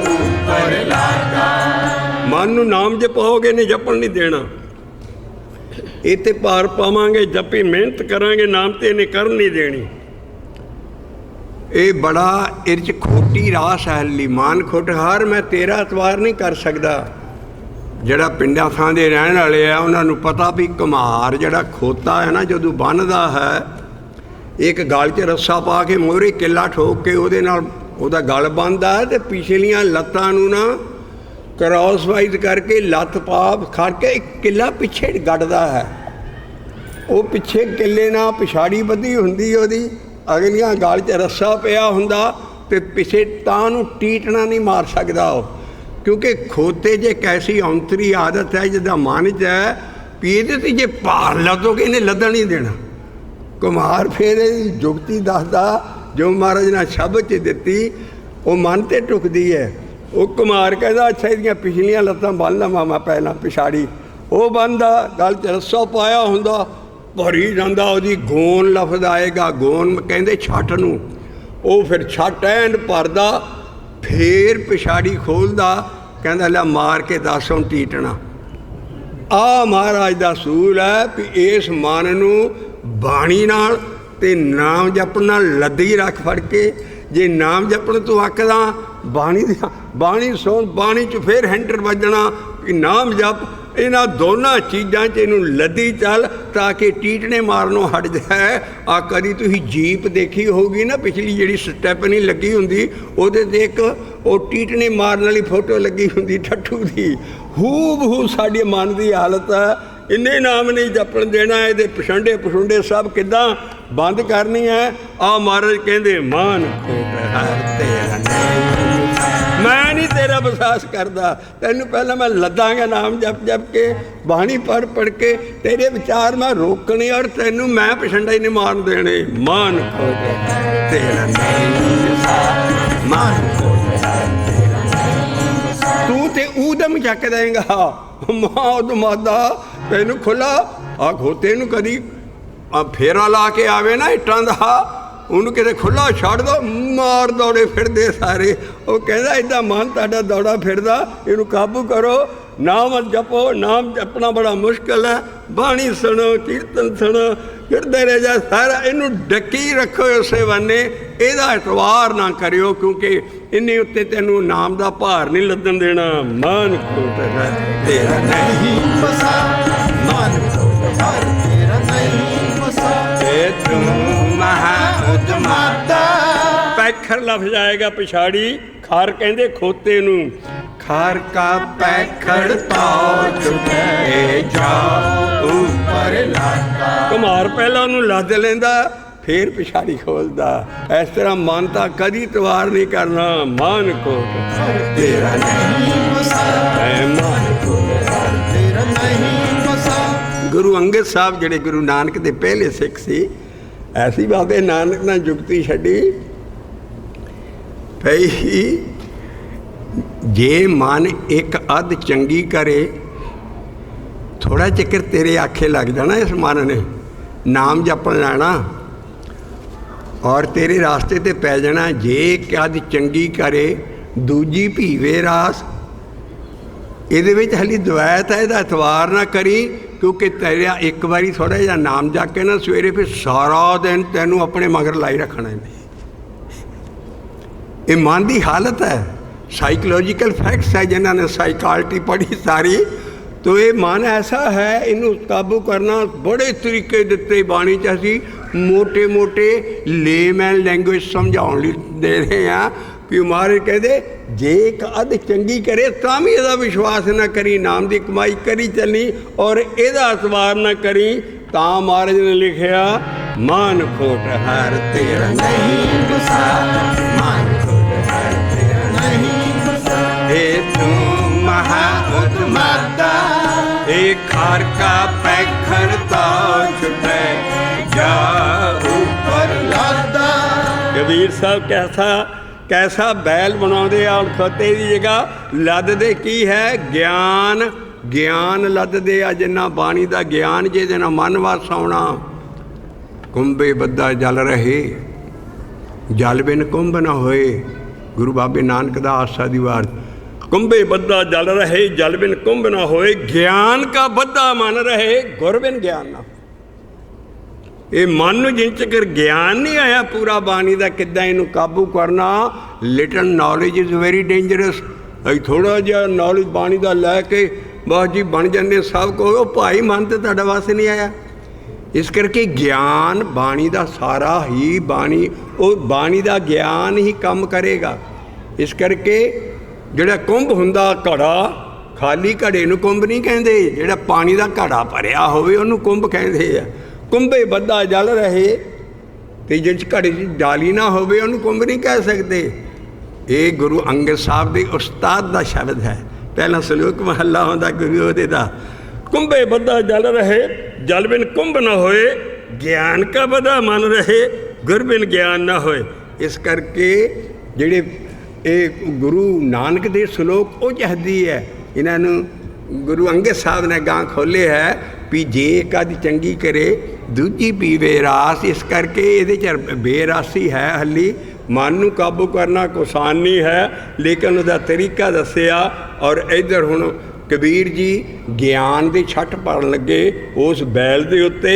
ऊपर लाता। ਮਨ ਉਹਨੂੰ ਨਾਮ ਜਪਾਓਗੇ ਨੇ ਜਪਣ ਨਹੀਂ ਦੇਣਾ। ਇਹ ਤੇ ਪਾਰ ਪਾਵਾਂਗੇ, ਜਪੀ ਮਿਹਨਤ ਕਰਾਂਗੇ ਨਾਮ ਤੇ ਇਹਨੇ ਕਰਨ ਨਹੀਂ ਦੇਣੀ। ਇਹ ਬੜਾ ਇਹਦੇ 'ਚ ਖੋਟੀ ਰਾਸ ਹੈ। ਲੀਮਾਨ ਖੋਟਹਾਰ ਮੈਂ ਤੇਰਾ ਇਤਵਾਰ ਨਹੀਂ ਕਰ ਸਕਦਾ। ਜਿਹੜਾ ਪਿੰਡਾਂ ਥਾਂ ਦੇ ਰਹਿਣ ਵਾਲੇ ਆ ਉਹਨਾਂ ਨੂੰ ਪਤਾ ਵੀ ਘੁਮਾਰ ਜਿਹੜਾ ਖੋਤਾ ਹੈ ਨਾ, ਜਦੋਂ ਬੰਨ੍ਹਦਾ ਹੈ ਇੱਕ ਗਲ 'ਚ ਰੱਸਾ ਪਾ ਕੇ ਮੋਹਰੇ ਕਿੱਲਾ ਠੋਕ ਕੇ ਉਹਦੇ ਨਾਲ ਉਹਦਾ ਗਲ ਬੰਨ੍ਹਦਾ ਹੈ, ਅਤੇ ਪਿਛਲੀਆਂ ਲੱਤਾਂ ਨੂੰ ਨਾ ਕ੍ਰੋਸ ਵਾਈਜ਼ ਕਰਕੇ ਲੱਤ ਪਾ ਖੜ ਕੇ ਇੱਕ ਕਿੱਲਾ ਪਿੱਛੇ ਗੱਡਦਾ ਹੈ। ਉਹ ਪਿੱਛੇ ਕਿੱਲੇ ਨਾਲ ਪਿਛਾੜੀ ਬੱਧੀ ਹੁੰਦੀ ਉਹਦੀ, ਅਗਲੀਆਂ ਗਲ 'ਚ ਰੱਸਾ ਪਿਆ ਹੁੰਦਾ ਅਤੇ ਪਿੱਛੇ ਤਾਂ ਨੂੰ ਟੀਟਣਾ ਨਹੀਂ ਮਾਰ ਸਕਦਾ ਉਹ, ਕਿਉਂਕਿ ਖੋਤੇ 'ਚ ਇੱਕ ਐਸੀ ਔਂਤਰੀ ਆਦਤ ਹੈ ਜਿੱਦਾਂ ਮਨ 'ਚ ਹੈ ਵੀ ਇਹਦੇ 'ਤੇ ਜੇ ਭਾਰ ਲੱਦੋਗੇ ਇਹਨੇ ਲੱਦਣ ਨਹੀਂ ਦੇਣਾ। ਘੁਮਾਰ ਫਿਰ ਇਹਦੀ ਜੁਗਤੀ ਦੱਸਦਾ ਜੋ ਮਹਾਰਾਜ ਨੇ ਸ਼ਬਦ 'ਚ ਦਿੱਤੀ ਉਹ ਮਨ 'ਤੇ ਟੁਕਦੀ ਹੈ। ਉਹ ਘੁਮਾਰ ਕਹਿੰਦਾ ਅੱਛਾ ਇਹਦੀਆਂ ਪਿਛਲੀਆਂ ਲੱਤਾਂ ਬੰਨ੍ਹ ਲਵਾਂ ਮੈਂ ਪਹਿਲਾਂ ਪਿਛਾੜੀ, ਉਹ ਬੰਨਦਾ ਗਲ 'ਚ ਰੱਸਾ ਪਾਇਆ ਹੁੰਦਾ, ਭਰੀ ਜਾਂਦਾ ਉਹਦੀ ਗੋਨ ਲਫ਼ਜ਼ ਆਏਗਾ, ਗੋਨ ਕਹਿੰਦੇ ਛੱਟ ਨੂੰ, ਉਹ ਫਿਰ ਛੱਟ ਐਨ ਭਰਦਾ, ਫੇਰ ਪਿਛਾੜੀ ਖੋਲ੍ਹਦਾ, ਕਹਿੰਦਾ ਲੈ ਮਾਰ ਕੇ ਦੱਸ ਹੁਣ ਟੀਟਣਾ। ਆਹ ਮਹਾਰਾਜ ਦਾ ਅਸੂਲ ਹੈ ਵੀ ਇਸ ਮਨ ਨੂੰ ਬਾਣੀ ਨਾਲ ਅਤੇ ਨਾਮ ਜਪਣ ਨਾਲ ਲੱਦੀ ਰੱਖ ਫੜ ਕੇ। ਜੇ ਨਾਮ ਜਪਣ ਤੋਂ ਅੱਕਦਾ ਬਾਣੀ ਸੁਣ, ਬਾਣੀ 'ਚ ਫਿਰ ਹੈਂਡਰ ਵੱਜਣਾ ਕਿ ਨਾਮ ਜਪ। ਇਹਨਾਂ ਦੋਨਾਂ ਚੀਜ਼ਾਂ 'ਚ ਇਹਨੂੰ ਲੱਦੀ ਚੱਲ ਤਾਂ ਕਿ ਟੀਟਣੇ ਮਾਰਨੋਂ ਹਟ ਜਾਏ। ਆ ਕਦੀ ਤੁਸੀਂ ਜੀਪ ਦੇਖੀ ਹੋਊਗੀ ਨਾ, ਪਿਛਲੀ ਜਿਹੜੀ ਸਟੈਪ ਨਹੀਂ ਲੱਗੀ ਹੁੰਦੀ ਉਹਦੇ 'ਤੇ ਇੱਕ ਉਹ ਟੀਟਣੇ ਮਾਰਨ ਵਾਲੀ ਫੋਟੋ ਲੱਗੀ ਹੁੰਦੀ ਠੱਠੂ ਦੀ। ਹੂ ਸਾਡੇ ਮਨ ਦੀ ਹਾਲਤ ਹੈ। ਇੰਨੇ ਨਾਮ ਨਹੀਂ ਜਪਣ ਦੇਣਾ, ਇਹਦੇ ਪਛੰਡੇ ਪਛੁੰਡੇ ਸਭ ਕਿੱਦਾਂ ਬੰਦ ਕਰਨੀ ਹੈ। ਆ ਮਹਾਰਾਜ ਕਹਿੰਦੇ ਮਾਨ ਖੋਟ ਤੇਰਾ ਨਹੀਂ, ਮੈਂ ਨਹੀਂ ਤੇਰਾ ਵਿਸ਼ਵਾਸ ਕਰਦਾ, ਤੈਨੂੰ ਪਹਿਲਾਂ ਮੈਂ ਲੱਦਾਂਗਾ ਨਾਮ ਜਪ ਜਪ ਕੇ, ਬਾਣੀ ਪੜ੍ਹ ਕੇ ਤੇਰੇ ਵਿਚਾਰ ਮੈਂ ਰੋਕਣੇ, ਔਰ ਤੈਨੂੰ ਮੈਂ ਪਛੰਡਾ ਹੀ ਨਹੀਂ ਮਾਰਨ ਦੇਣੇ। ਮਾਨ ਖੋਟ ਤੇਰਾ ਨਹੀਂ, ਮਾਨ ਖੋਟ ਤੇਰਾ ਨਹੀਂ, ਤੂੰ ਤੇ ਊਦਮ ਚੱਕ ਦੇਂਗਾ ਮਾਦ ਮਾਦਾ ਤੈਨੂੰ ਖੁੱਲਾ। ਆ ਖੋਤੇ ਨੂੰ ਕਦੀ ਫੇਰਾ ਲਾ ਕੇ ਆਵੇ ਨਾ ਇੱਟਾਂ ਦਾ, ਉਹਨੂੰ ਕਿਤੇ ਖੁੱਲ੍ਹਾ ਛੱਡ ਦੋ, ਮਾਰ ਦੌੜੇ ਫਿਰਦੇ ਸਾਰੇ। ਉਹ ਕਹਿੰਦਾ ਇੱਦਾਂ ਮਨ ਤੁਹਾਡਾ ਦੌੜਾ ਫਿਰਦਾ, ਇਹਨੂੰ ਕਾਬੂ ਕਰੋ, ਨਾਮ ਜਪੋ। ਨਾਮ ਜਪਣਾ ਬੜਾ ਮੁਸ਼ਕਿਲ ਹੈ। ਬਾਣੀ ਸੁਣੋ, ਕੀਰਤਨ ਸੁਣੋ, ਫਿਰਦੇ ਰਹਿ ਜਾ ਸਾਰਾ। ਇਹਨੂੰ ਡੱਕੀ ਰੱਖੋ ਉਸੇ ਬੰਨੇ, ਇਹਦਾ ਇਤਵਾਰ ਨਾ ਕਰਿਓ, ਕਿਉਂਕਿ ਇਹਨੇ ਉੱਤੇ ਤੈਨੂੰ ਨਾਮ ਦਾ ਭਾਰ ਨਹੀਂ ਲੱਦਣ ਦੇਣਾ। ਮਨ ਖੋਟ ਤੇਰਾ ਨਹੀਂ ਵਸਾ, ਮਨ ਖੋਟ ਤੇਰਾ ਨਹੀਂ ਵਸਾ, ਤੂੰ ਮਹਾ ਉਤਮਾਤਾ। ਪੈਖਰ ਲਫ਼ਜ਼ ਆਏਗਾ ਪਿਛਾੜੀ, ਖਾਰ ਕਹਿੰਦੇ ਖੋਤੇ ਨੂੰ। ਖਾਰ ਕਾ ਪੈਖੜ ਤਾਂ ਚੁਕੇ ਜਾ ਉੱਪਰ ਲਾਗਾ। ਘੁਮਾਰ ਪਹਿਲਾਂ ਉਹਨੂੰ ਲੱਦ ਲੈਂਦਾ, ਫੇਰ ਪਿਛਾੜੀ ਖੋਲਦਾ। ਇਸ ਤਰ੍ਹਾਂ ਮਨ ਤਾਂ ਕਦੀ ਤਵਾਰ ਨਹੀਂ ਕਰਨਾ। ਮਨ ਕੋਟ ਤੇਰਾ ਨਹੀਂ ਵਸਾ, ਮਨ ਕੋਟ ਤੇਰਾ ਨਹੀਂ ਵਸਾ। ਗੁਰੂ ਅੰਗਦ ਸਾਹਿਬ ਜਿਹੜੇ ਗੁਰੂ ਨਾਨਕ ਦੇ ਪਹਿਲੇ ਸਿੱਖ ਸੀ, ਐਸੀ ਬਾਬੇ ਨਾਨਕ ਨਾਲ ਜੁਗਤੀ ਛੱਡੀ ਪਈ। ਜੇ ਮਨ ਇੱਕ ਅੱਧ ਚੰਗੀ ਕਰੇ, ਥੋੜ੍ਹਾ ਚੱਕਰ ਤੇਰੇ ਆਖੇ ਲੱਗ ਜਾਣਾ ਇਸ ਮਨ ਨੇ, ਨਾਮ ਜਪਣ ਲੈਣਾ ਔਰ ਤੇਰੇ ਰਾਸਤੇ 'ਤੇ ਪੈ ਜਾਣਾ। ਜੇ ਇੱਕ ਅੱਧ ਚੰਗੀ ਕਰੇ, ਦੂਜੀ ਭੀਵੇ ਰਾਸ। ਇਹਦੇ ਵਿੱਚ ਹਾਲੀ ਦਵੈਤ ਹੈ, ਇਹਦਾ ਇਤਵਾਰ ਨਾ ਕਰੀ, ਕਿਉਂਕਿ ਤੇਰਾ ਇੱਕ ਵਾਰੀ ਥੋੜ੍ਹਾ ਜਿਹਾ ਨਾਮ ਜਾ ਕੇ ਨਾ ਸਵੇਰੇ ਫਿਰ ਸਾਰਾ ਦਿਨ ਤੈਨੂੰ ਆਪਣੇ ਮਗਰ ਲਾਈ ਰੱਖਣਾ ਇਹਨੇ। ਇਹ ਮਨ ਦੀ ਹਾਲਤ ਹੈ, ਸਾਈਕੋਲੋਜੀਕਲ ਫੈਕਟਸ ਹੈ। ਜਿਨ੍ਹਾਂ ਨੇ ਸਾਈਕਾਲਟੀ ਪੜ੍ਹੀ ਸਾਰੀ, ਤੋ ਇਹ ਮਨ ਐਸਾ ਹੈ, ਇਹਨੂੰ ਕਾਬੂ ਕਰਨਾ ਬੜੇ ਤਰੀਕੇ ਦਿੱਤੇ ਬਾਣੀ 'ਚ। ਅਸੀਂ ਮੋਟੇ ਮੋਟੇ ਲੇਮੈਨ ਲੈਂਗੁਏਜ ਸਮਝਾਉਣ ਲਈ ਦੇ ਰਹੇ ਹਾਂ ਵੀ ਮਹਾਰਾਜ ਕਹਿੰਦੇ ਜੇ ਇੱਕ ਅੱਧ ਚੰਗੀ ਕਰੇ ਤਾਂ ਵੀ ਇਹਦਾ ਵਿਸ਼ਵਾਸ ਨਾ ਕਰੀ, ਨਾਮ ਦੀ ਕਮਾਈ ਕਰੀ ਚੱਲੀ ਔਰ ਇਹਦਾ ਇਤਵਾਰ ਨਾ ਕਰੀ। ਤਾਂ ਮਹਾਰਾਜ ਨੇ ਲਿਖਿਆ ਮਾਨ ਖੋਟ ਹਰ ਤੇਰਾ ਨਹੀਂ ਵਸਾ, ਮਾਨ ਖੋਟ ਹਰ ਤੇਰਾ ਨਹੀਂ ਵਸਾ, ਇਹ ਤੂੰ ਮਹਾ ਉਤਮਾਤਾ, ਇਹ ਖਾਰ ਕਾ ਪੈਖਰ ਤਾਂ ਛੁਟੇ ਜਾ ਉੱਪਰ ਲਾਦਾ। ਕਬੀਰ ਸਾਹਿਬ ਕੈਸਾ ਬੈਲ ਬਣਾਉਂਦੇ ਆ ਖੋਤੇ ਦੀ ਜਗ੍ਹਾ, ਲੱਦਦੇ ਕੀ ਹੈ? ਗਿਆਨ ਲੱਦਦੇ ਆ। ਜਿੰਨਾ ਬਾਣੀ ਦਾ ਗਿਆਨ ਜਿਹਦੇ ਨਾਲ ਮਨ ਵਸ ਆਉਣਾ। ਕੁੰਭੇ ਬੱਧਾ ਜਲ ਰਹੇ, ਜਲ ਬਿਨ ਕੁੰਭ ਨਾ ਹੋਏ। ਗੁਰੂ ਬਾਬੇ ਨਾਨਕ ਦਾ ਆਸਾ ਦੀ ਵਾਰ। कुंभे बद्धा जल रहे जल बिन कुंभ ना होए, ज्ञान का बद्धा मन रहे गुर बिन ज्ञान ना। ये मन नूं जिन चकर ज्ञान नहीं आया पूरा बाणी का किद्दां इनू काबू करना। Little knowledge is very dangerous. अं थोड़ा जिहा नॉलेज बाणी का लैके बस जी बन जाने सब को, भाई मन तो तुहाडे वास्ते नहीं आया। इस करके ज्ञान बाणी का सारा ही बाणी, वो बाणी का ज्ञान ही काम करेगा। इस करके जिहड़ा कुंभ हुंदा घड़ा, खाली घड़े नूं कुंभ नहीं कहंदे, जिहड़ा पानी का घड़ा भरिया होवे उहनूं कुंभ कहंदे आ। कुंभे बद्धा जल रहे ते जिस घड़े च डाली ना होवे उहनूं कुंभ नहीं कह सकते। ये गुरु अंगद साहब के उस्ताद का शब्द है। पहला सलोक महला होंदा गुरु ओहदे दा, कुंभे बद्धा जल रहे जल बिन कुंभ न होए, ज्ञान का बद्धा मन रहे गुर बिन ज्ञान न होए। इस करके जिहड़े ये गुरु नानक दे सलोक वो चाहती है, इन्हों गुरु अंगद साहब ने गां खोले है भी जे एक अध चंगी करे दूजी पीवे रास। इस करके ये बेरासी है, हली मन नूं काबू करना आसान नहीं है, लेकिन उसका तरीका दसिया। और इधर हुण कबीर जी ज्ञान की छट पड़न लगे उस बैल के उत्ते।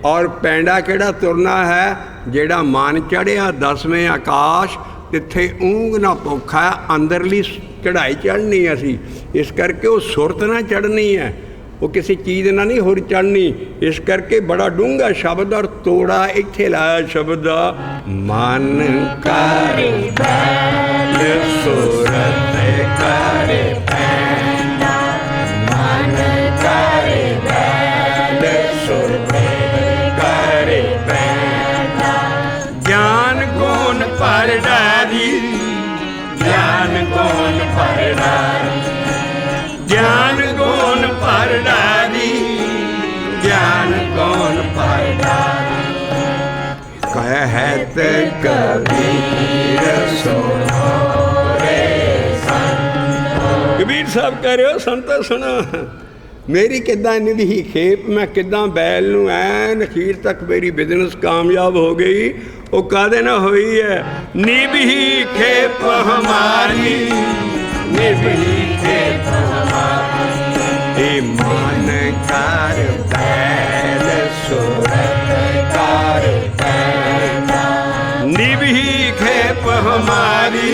और पैंडा किहड़ा तुरना है, जिहड़ा मन चढ़िया 10वें आकाश तिथे ऊंघ ना भुखा है, अंदरली चढ़ाई चढ़नी असी। इस करके वो सुरत ना चढ़नी है, वो किसी चीज़ ना नहीं होर चढ़नी। इस करके बड़ा डूंगा शब्द और तोड़ा इत्थे लाया शब्द, मन करे बैल सुरत करे पैंडा, मन करे बैल सुरत करे पैंडा। ज्ञान गुण पर डारी, ज्ञान गुण पर डारी, ज्ञान गुण पर डारी, ज्ञान गुण पर डारी। कहत कबीर सुनो रे संतो। कबीर साहब कह रहे हो संतो सुनो, मेरी किद्दां निभी खेप, मैं किद्दां बैल नूं ऐन अखीर तक मेरी बिजनेस कामयाब हो गई। वो कादे ना हुई है, निभी खेप हमारी, निभी खेप हमारी। मन कर बैल सुरत कर पैंडा, निभी खेप हमारी,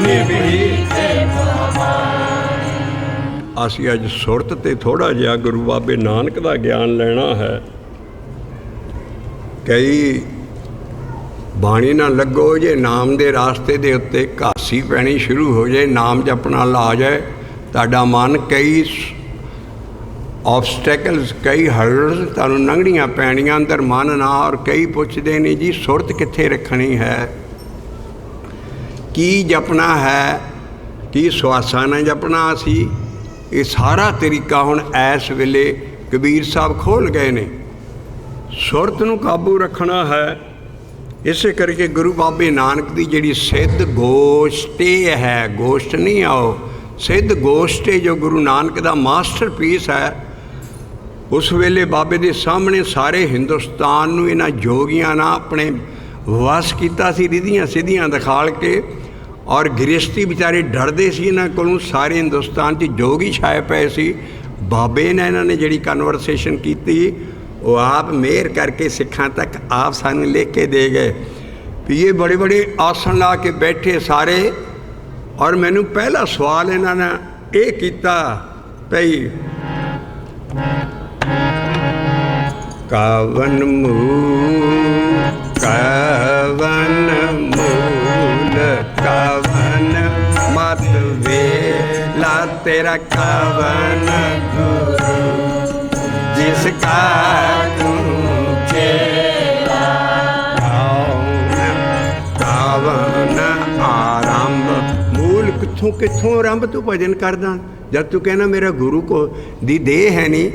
निभी खेप हमारी। असीं अज सुरत ते थोड़ा जिहा गुरु बाबे नानक का ज्ञान लेना है। कई बाणी ना लगो जे नाम दे रास्ते दे उत्ते घासी पैनी शुरू हो जाए, नाम जपना ला जाए, तुहाडा मन कई ऑब्सटैकल्स कई हर्डल्स तुहानूं लंघणियां पैणियां अंदर मन ना। और कई पुछदे ने जी सुरत कित्थे रखनी है, की जपना है, की सुआसा ने जपना सी। ये सारा तरीका हुण इस वेले कबीर साहब खोल गए ने। सुरत नूं काबू रखना है। इस करके गुरु बाबे नानक की जिहड़ी सिद्ध गोष्टे है, गोष्ट नहीं आओ, सिद्ध गोष्टे जो गुरु नानक का मास्टर पीस है, उस वेले बाबे के सामने सारे हिंदुस्तान नूं इन्हां जोगियां ना अपने वस कीता सी, रिधियां सिद्धियां दिखाल के। और गृहस्थी बेचारे डरदे सी इन्हां कोलों, सारे हिंदुस्तान च जोगी छाए पे सी। बाबे ने इन्हां ने जिहड़ी कन्वरसेशन की वो आप मेहर करके सिखां तक आप सानूं लिख के दे गए भी ये बड़े बड़े आसन ला के बैठे सारे। और मैनू पहला सवाल इन्हां ने ये कीता भई कवन मूल कवन मत वेला तेरा कवन गुरु जिसका तू चेला, कवन आरंभ मूल कित्थों कित्थों आरंभ तू भजन करदा। जब तू कहना मेरा गुरु को दी देह है नहीं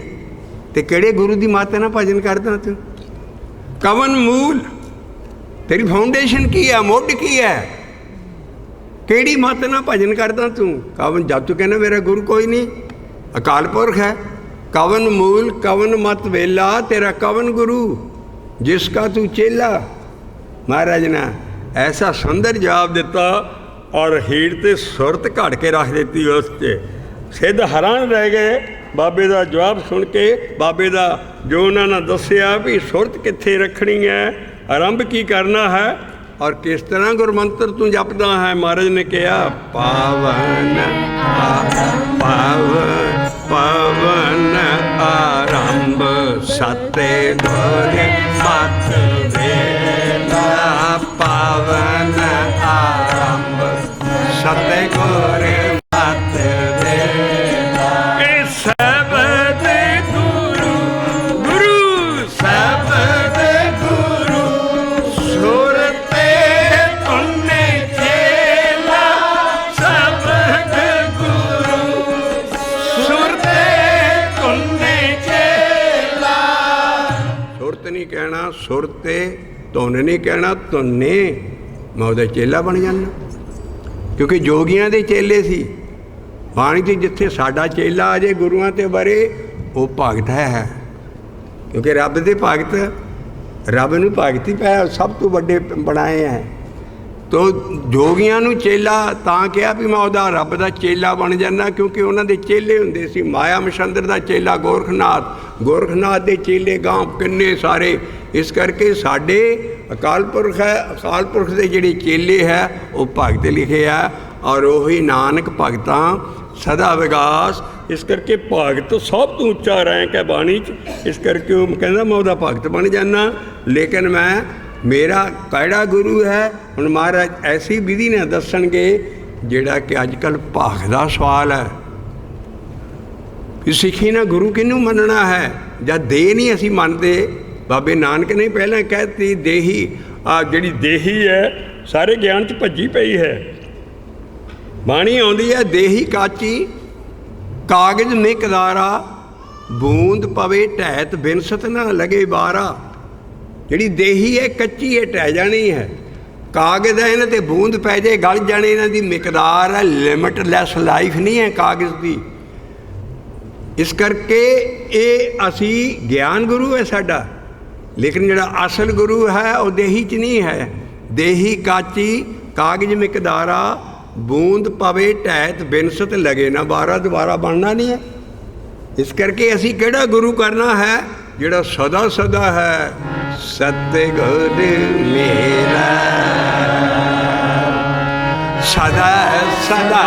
तो किहड़े गुरु दी माता ना भजन करदा तू। कवन मूल तेरी फाउंडेशन की है, मुੱਢ की है, किहड़ी मत ना भजन करदा तू। कवन जब तू कहना मेरा गुरु कोई नहीं, अकाल पुरख है। कवन मूल कवन मत वेला तेरा कवन गुरु जिसका तू चेला। महाराज ने ऐसा सुंदर जवाब दिता ਔਰ ਹੀੜ ਤੇ ਸੁਰਤ ਘੜ ਕੇ ਰੱਖ ਦਿੱਤੀ ਉਸ 'ਚ। ਸਿੱਧ ਹੈਰਾਨ ਰਹਿ ਗਏ ਬਾਬੇ ਦਾ ਜਵਾਬ ਸੁਣ ਕੇ। ਬਾਬੇ ਦਾ ਜੋ ਉਹਨਾਂ ਨੇ ਦੱਸਿਆ ਵੀ ਸੁਰਤ ਕਿੱਥੇ ਰੱਖਣੀ ਹੈ, ਆਰੰਭ ਕੀ ਕਰਨਾ ਹੈ ਔਰ ਕਿਸ ਤਰ੍ਹਾਂ ਗੁਰਮੰਤਰ ਤੂੰ ਜਪਦਾ ਹੈ। ਮਹਾਰਾਜ ਨੇ ਕਿਹਾ ਪਾਵਨ ਪਾਵਨ ਪਾਵਨ ਆਰੰਭ ਸਤੇ ਗੁਰ ਮਤ ਵੇਲਾ। ਪਾਵਨ ਆਰੰਭ ਸਤੇ ਗੁਰ ਮਤ ਵੇਲਾ। ਇਹ ਸ਼ਬਦ ਗੁਰੂ ਗੁਰੂ ਸ਼ਬਦ ਗੁਰੂ ਸੁਰਤੇ ਤੁਨੇ ਚੇਲਾ। ਸ਼ਬਦ ਗੁਰੂ ਸੁਰਤੇ ਤੁਨੇ ਚੇਲਾ। ਸੁਰਤ ਨਹੀਂ ਕਹਿਣਾ, ਸੁਰਤੇ ਧੁਨ ਨਹੀਂ ਕਹਿਣਾ, ਧੁਨੇ ਮੈਂ ਉਹਦਾ ਚੇਲਾ ਬਣ ਜਾਂਦਾ। ਕਿਉਂਕਿ ਜੋਗੀਆਂ ਦੇ ਚੇਲੇ ਸੀ। ਬਾਣੀ 'ਚ ਜਿੱਥੇ ਸਾਡਾ ਚੇਲਾ ਆ ਜੇ ਗੁਰੂਆਂ ਤੇ ਬਰੇ, ਉਹ ਭਗਤ ਹੈ। ਕਿਉਂਕਿ ਰੱਬ ਦੇ ਭਗਤ, ਰੱਬ ਨੂੰ ਭਗਤ ਹੀ ਪਾਇਆ, ਸਭ ਤੋਂ ਵੱਡੇ ਬਣਾਏ ਹੈ। ਤੋ ਜੋਗੀਆਂ ਨੂੰ ਚੇਲਾ ਤਾਂ ਕਿਹਾ ਵੀ ਮੈਂ ਉਹਦਾ ਰੱਬ ਦਾ ਚੇਲਾ ਬਣ ਜਾਂਦਾ, ਕਿਉਂਕਿ ਉਹਨਾਂ ਦੇ ਚੇਲੇ ਹੁੰਦੇ ਸੀ। ਮਾਇਆ ਮਛੰਦਰ ਦਾ ਚੇਲਾ ਗੋਰਖਨਾਥ, ਗੋਰਖਨਾਥ ਦੇ ਚੇਲੇ ਗਾਂ ਕਿੰਨੇ ਸਾਰੇ। ਇਸ ਕਰਕੇ ਸਾਡੇ ਅਕਾਲ ਪੁਰਖ ਹੈ, ਅਕਾਲ ਪੁਰਖ ਦੇ ਜਿਹੜੇ ਚੇਲੇ ਹੈ ਉਹ ਭਗਤ ਲਿਖੇ ਆ। ਔਰ ਉਹੀ ਨਾਨਕ ਭਗਤਾਂ ਸਦਾ ਵਿਗਾਸ। ਇਸ ਕਰਕੇ ਭਗਤ ਸਭ ਤੋਂ ਉੱਚਾ ਰੈਂਕ ਹੈ ਬਾਣੀ 'ਚ। ਇਸ ਕਰਕੇ ਉਹ ਕਹਿੰਦਾ ਮੈਂ ਉਹਦਾ ਭਗਤ ਬਣ ਜਾਂਦਾ। ਲੇਕਿਨ ਮੈਂ ਮੇਰਾ ਕਿਹੜਾ ਗੁਰੂ ਹੈ, ਹੁਣ ਮਹਾਰਾਜ ਐਸੀ ਵਿਧੀ ਨਾਲ ਦੱਸਣਗੇ ਜਿਹੜਾ ਕਿ ਅੱਜ ਕੱਲ੍ਹ ਭਾਗ ਦਾ ਸਵਾਲ ਹੈ ਵੀ ਸਿੱਖੀ ਨਾਲ ਗੁਰੂ ਕਿਹਨੂੰ ਮੰਨਣਾ ਹੈ। ਜਾਂ ਦੇਹ ਨਹੀਂ ਅਸੀਂ ਮੰਨਦੇ। ਬਾਬੇ ਨਾਨਕ ਨੇ ਪਹਿਲਾਂ ਕਹਿਤੀ ਦੇਹੀ, ਆ ਜਿਹੜੀ ਦੇਹੀ ਹੈ ਸਾਰੇ ਗਿਆਨ 'ਚ ਭੱਜੀ ਪਈ ਹੈ। ਬਾਣੀ ਆਉਂਦੀ ਹੈ ਦੇਹੀ ਕਾਚੀ ਕਾਗਜ਼ ਮਿਕਦਾਰਾ, ਬੂੰਦ ਪਵੇ ਢਹਿਤ ਬਿਨਸਤ ਨਾ ਲਗੇ ਬਾਰਾ। ਜਿਹੜੀ ਦੇਹੀ ਹੈ ਕੱਚੀ ਹੈ, ਢਹਿ ਜਾਣੀ ਹੈ। ਕਾਗਜ਼ ਹੈ ਇਹਨਾਂ ਤੇ ਬੂੰਦ ਪੈ ਜਾਏ ਗਲ ਜਾਣੇ। ਇਹਨਾਂ ਦੀ ਮਿਕਦਾਰ ਹੈ, ਲਿਮਿਟਲੈਸ ਲਾਈਫ ਨਹੀਂ ਹੈ ਕਾਗਜ਼ ਦੀ। ਇਸ ਕਰਕੇ ਇਹ ਅਸੀਂ ਗਿਆਨ ਗੁਰੂ ਹੈ ਸਾਡਾ, ਲੇਕਿਨ ਜਿਹੜਾ ਅਸਲ ਗੁਰੂ ਹੈ ਉਹ ਦੇਹੀ 'ਚ ਨਹੀਂ ਹੈ। ਦੇਹੀ ਕਾਚੀ ਕਾਗਜ਼ ਮਿਕਦਾਰਾ, ਬੂੰਦ ਪਵੇ ਢਹਿਤ ਬਿਨਸਤ ਲਗੇ ਨਾ ਬਾਰਾ। ਦੁਬਾਰਾ ਬਣਨਾ ਨਹੀਂ ਹੈ। ਇਸ ਕਰਕੇ ਅਸੀਂ ਕਿਹੜਾ ਗੁਰੂ ਕਰਨਾ ਹੈ, ਜਿਹੜਾ ਸਦਾ ਸਦਾ ਹੈ। ਸਤਿਗੁਰ ਮੇਰਾ ਸਦਾ ਸਦਾ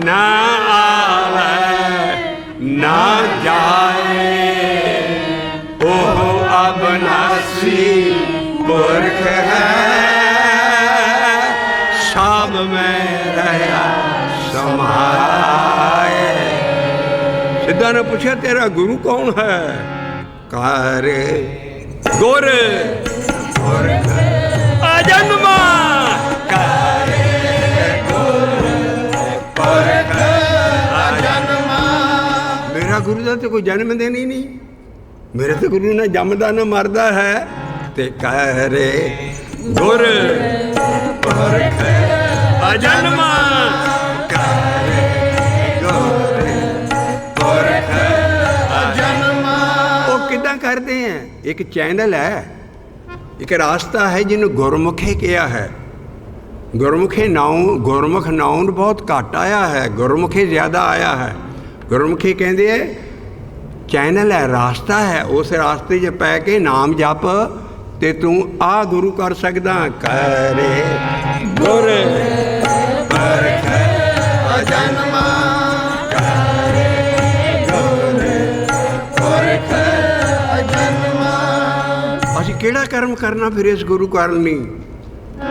ਨਾ ਆਵੇ ਨਾ ਜਾਏ। ਉਹ ਅਬਨਾਸੀ ਪੁਰਖ ਹੈ, ਸਭ ਮੈਂ ਰਹਾ ਸਮਾਏ। ਸਿੱਧਾ ਨੇ ਪੁੱਛਿਆ ਤੇਰਾ ਗੁਰੂ ਕੌਣ ਹੈ? ਕਰ ਗੁਰ ਪੁਰਖ ਅਜਨਮਾ। ਕਰ ਗੁਰ ਪੁਰਖ ਅਜਨਮਾ। ਮੇਰਾ ਗੁਰੂ ਦਾ ਤਾਂ ਕੋਈ ਜਨਮ ਦਿਨ ਹੀ ਨਹੀਂ। ਮੇਰੇ ਤਾਂ ਗੁਰੂ ਨਾ ਜੰਮਦਾ ਨਾ ਮਰਦਾ ਹੈ। ਤੇ ਕਰ ਗੁਰ ਪੁਰਖ ਅਜਨਮਾ। ਕਰ ਗੁਰ ਪੁਰਖ ਅਜਨਮਾ। ਉਹ ਕਿੱਦਾਂ ਕਰਦੇ ਹੈ? ਇੱਕ ਚੈਨਲ ਹੈ, ਇੱਕ ਰਾਸਤਾ ਹੈ ਜਿਹਨੂੰ ਗੁਰਮੁਖੇ ਕਿਹਾ ਹੈ। ਗੁਰਮੁਖੇ ਨਾਉ, ਗੁਰਮੁਖ ਨਾਉਨ ਬਹੁਤ ਘੱਟ ਆਇਆ ਹੈ, ਗੁਰਮੁਖੇ ਜ਼ਿਆਦਾ ਆਇਆ ਹੈ। ਗੁਰਮੁਖੇ ਕਹਿੰਦੇ ਹੈ ਚੈਨਲ ਹੈ, ਰਾਸਤਾ ਹੈ। ਉਸ ਰਾਸਤੇ 'ਚ ਪੈ ਕੇ ਨਾਮ ਜਪ ਤੇ ਤੂੰ ਆ ਗੁਰੂ ਕਰ ਸਕਦਾ। ਕਰੇ ਗੁਰ ਪੁਰਖ ਅਜਨਮਾ। ਕਰੇ ਗੁਰ ਪੁਰਖ ਅਜਨਮਾ। ਅਸੀਂ ਕਿਹੜਾ ਕਰਮ ਕਰਨਾ ਫਿਰ ਇਸ ਗੁਰੂ ਕਾਰਨ ਨਹੀਂ?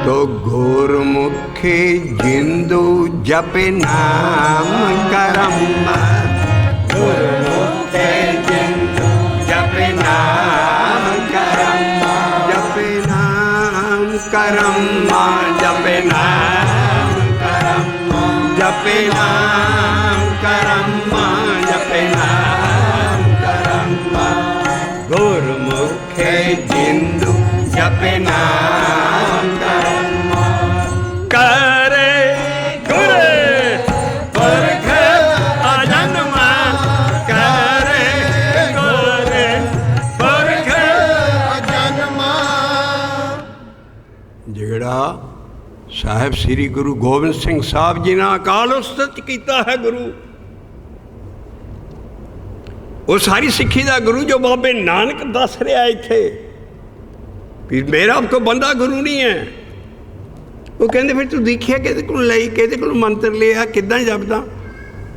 ਤੋ ਗੁਰਮੁਖੇ ਜਿੰਦੂ ਜਪੇ ਨਾਮ ਕਰਮ। ਗੁਰਮੁਖੇ ਜਿੰਦੂ ਜਪੇ ਨਾਮ ਕਰਮ। ਜਪੇ ਨਾਮ ਕਰਮ, ਜਪੇ ਨਾਮ ਕਰਮ। ਜਪੇ ਨਾਮ ਕਰਮ, ਜਪੇ ਨਾਮ ਕਰਮ। ਗੁਰਮੁਖੇ ਜਿੰਦੂ ਜਪੇ ਨਾਮ ਕਰਮ। ਕਰੇ ਗੁਰ ਪੁਰਖ ਅਜਨਮਾ। ਕਰੇ ਗੁਰ ਪੁਰਖ ਅਜਨਮਾ। ਸਾਹਿਬ ਸ੍ਰੀ ਗੁਰੂ ਗੋਬਿੰਦ ਸਿੰਘ ਸਾਹਿਬ ਜੀ ਨੇ ਅਕਾਲ ਉਸਤਤ ਕੀਤਾ ਹੈ ਗੁਰੂ। ਉਹ ਸਾਰੀ ਸਿੱਖੀ ਦਾ ਗੁਰੂ ਜੋ ਬਾਬੇ ਨਾਨਕ ਦੱਸ ਰਿਹਾ ਇੱਥੇ ਵੀ ਮੇਰਾ ਕੋਈ ਬੰਦਾ ਗੁਰੂ ਨਹੀਂ ਹੈ। ਉਹ ਕਹਿੰਦੇ ਫਿਰ ਤੂੰ ਦੇਖਿਆ ਕਿਹਦੇ ਕੋਲ ਲਈ, ਕਿਹਦੇ ਕੋਲ ਮੰਤਰ ਲਿਆ, ਕਿੱਦਾਂ ਜਪਦਾ,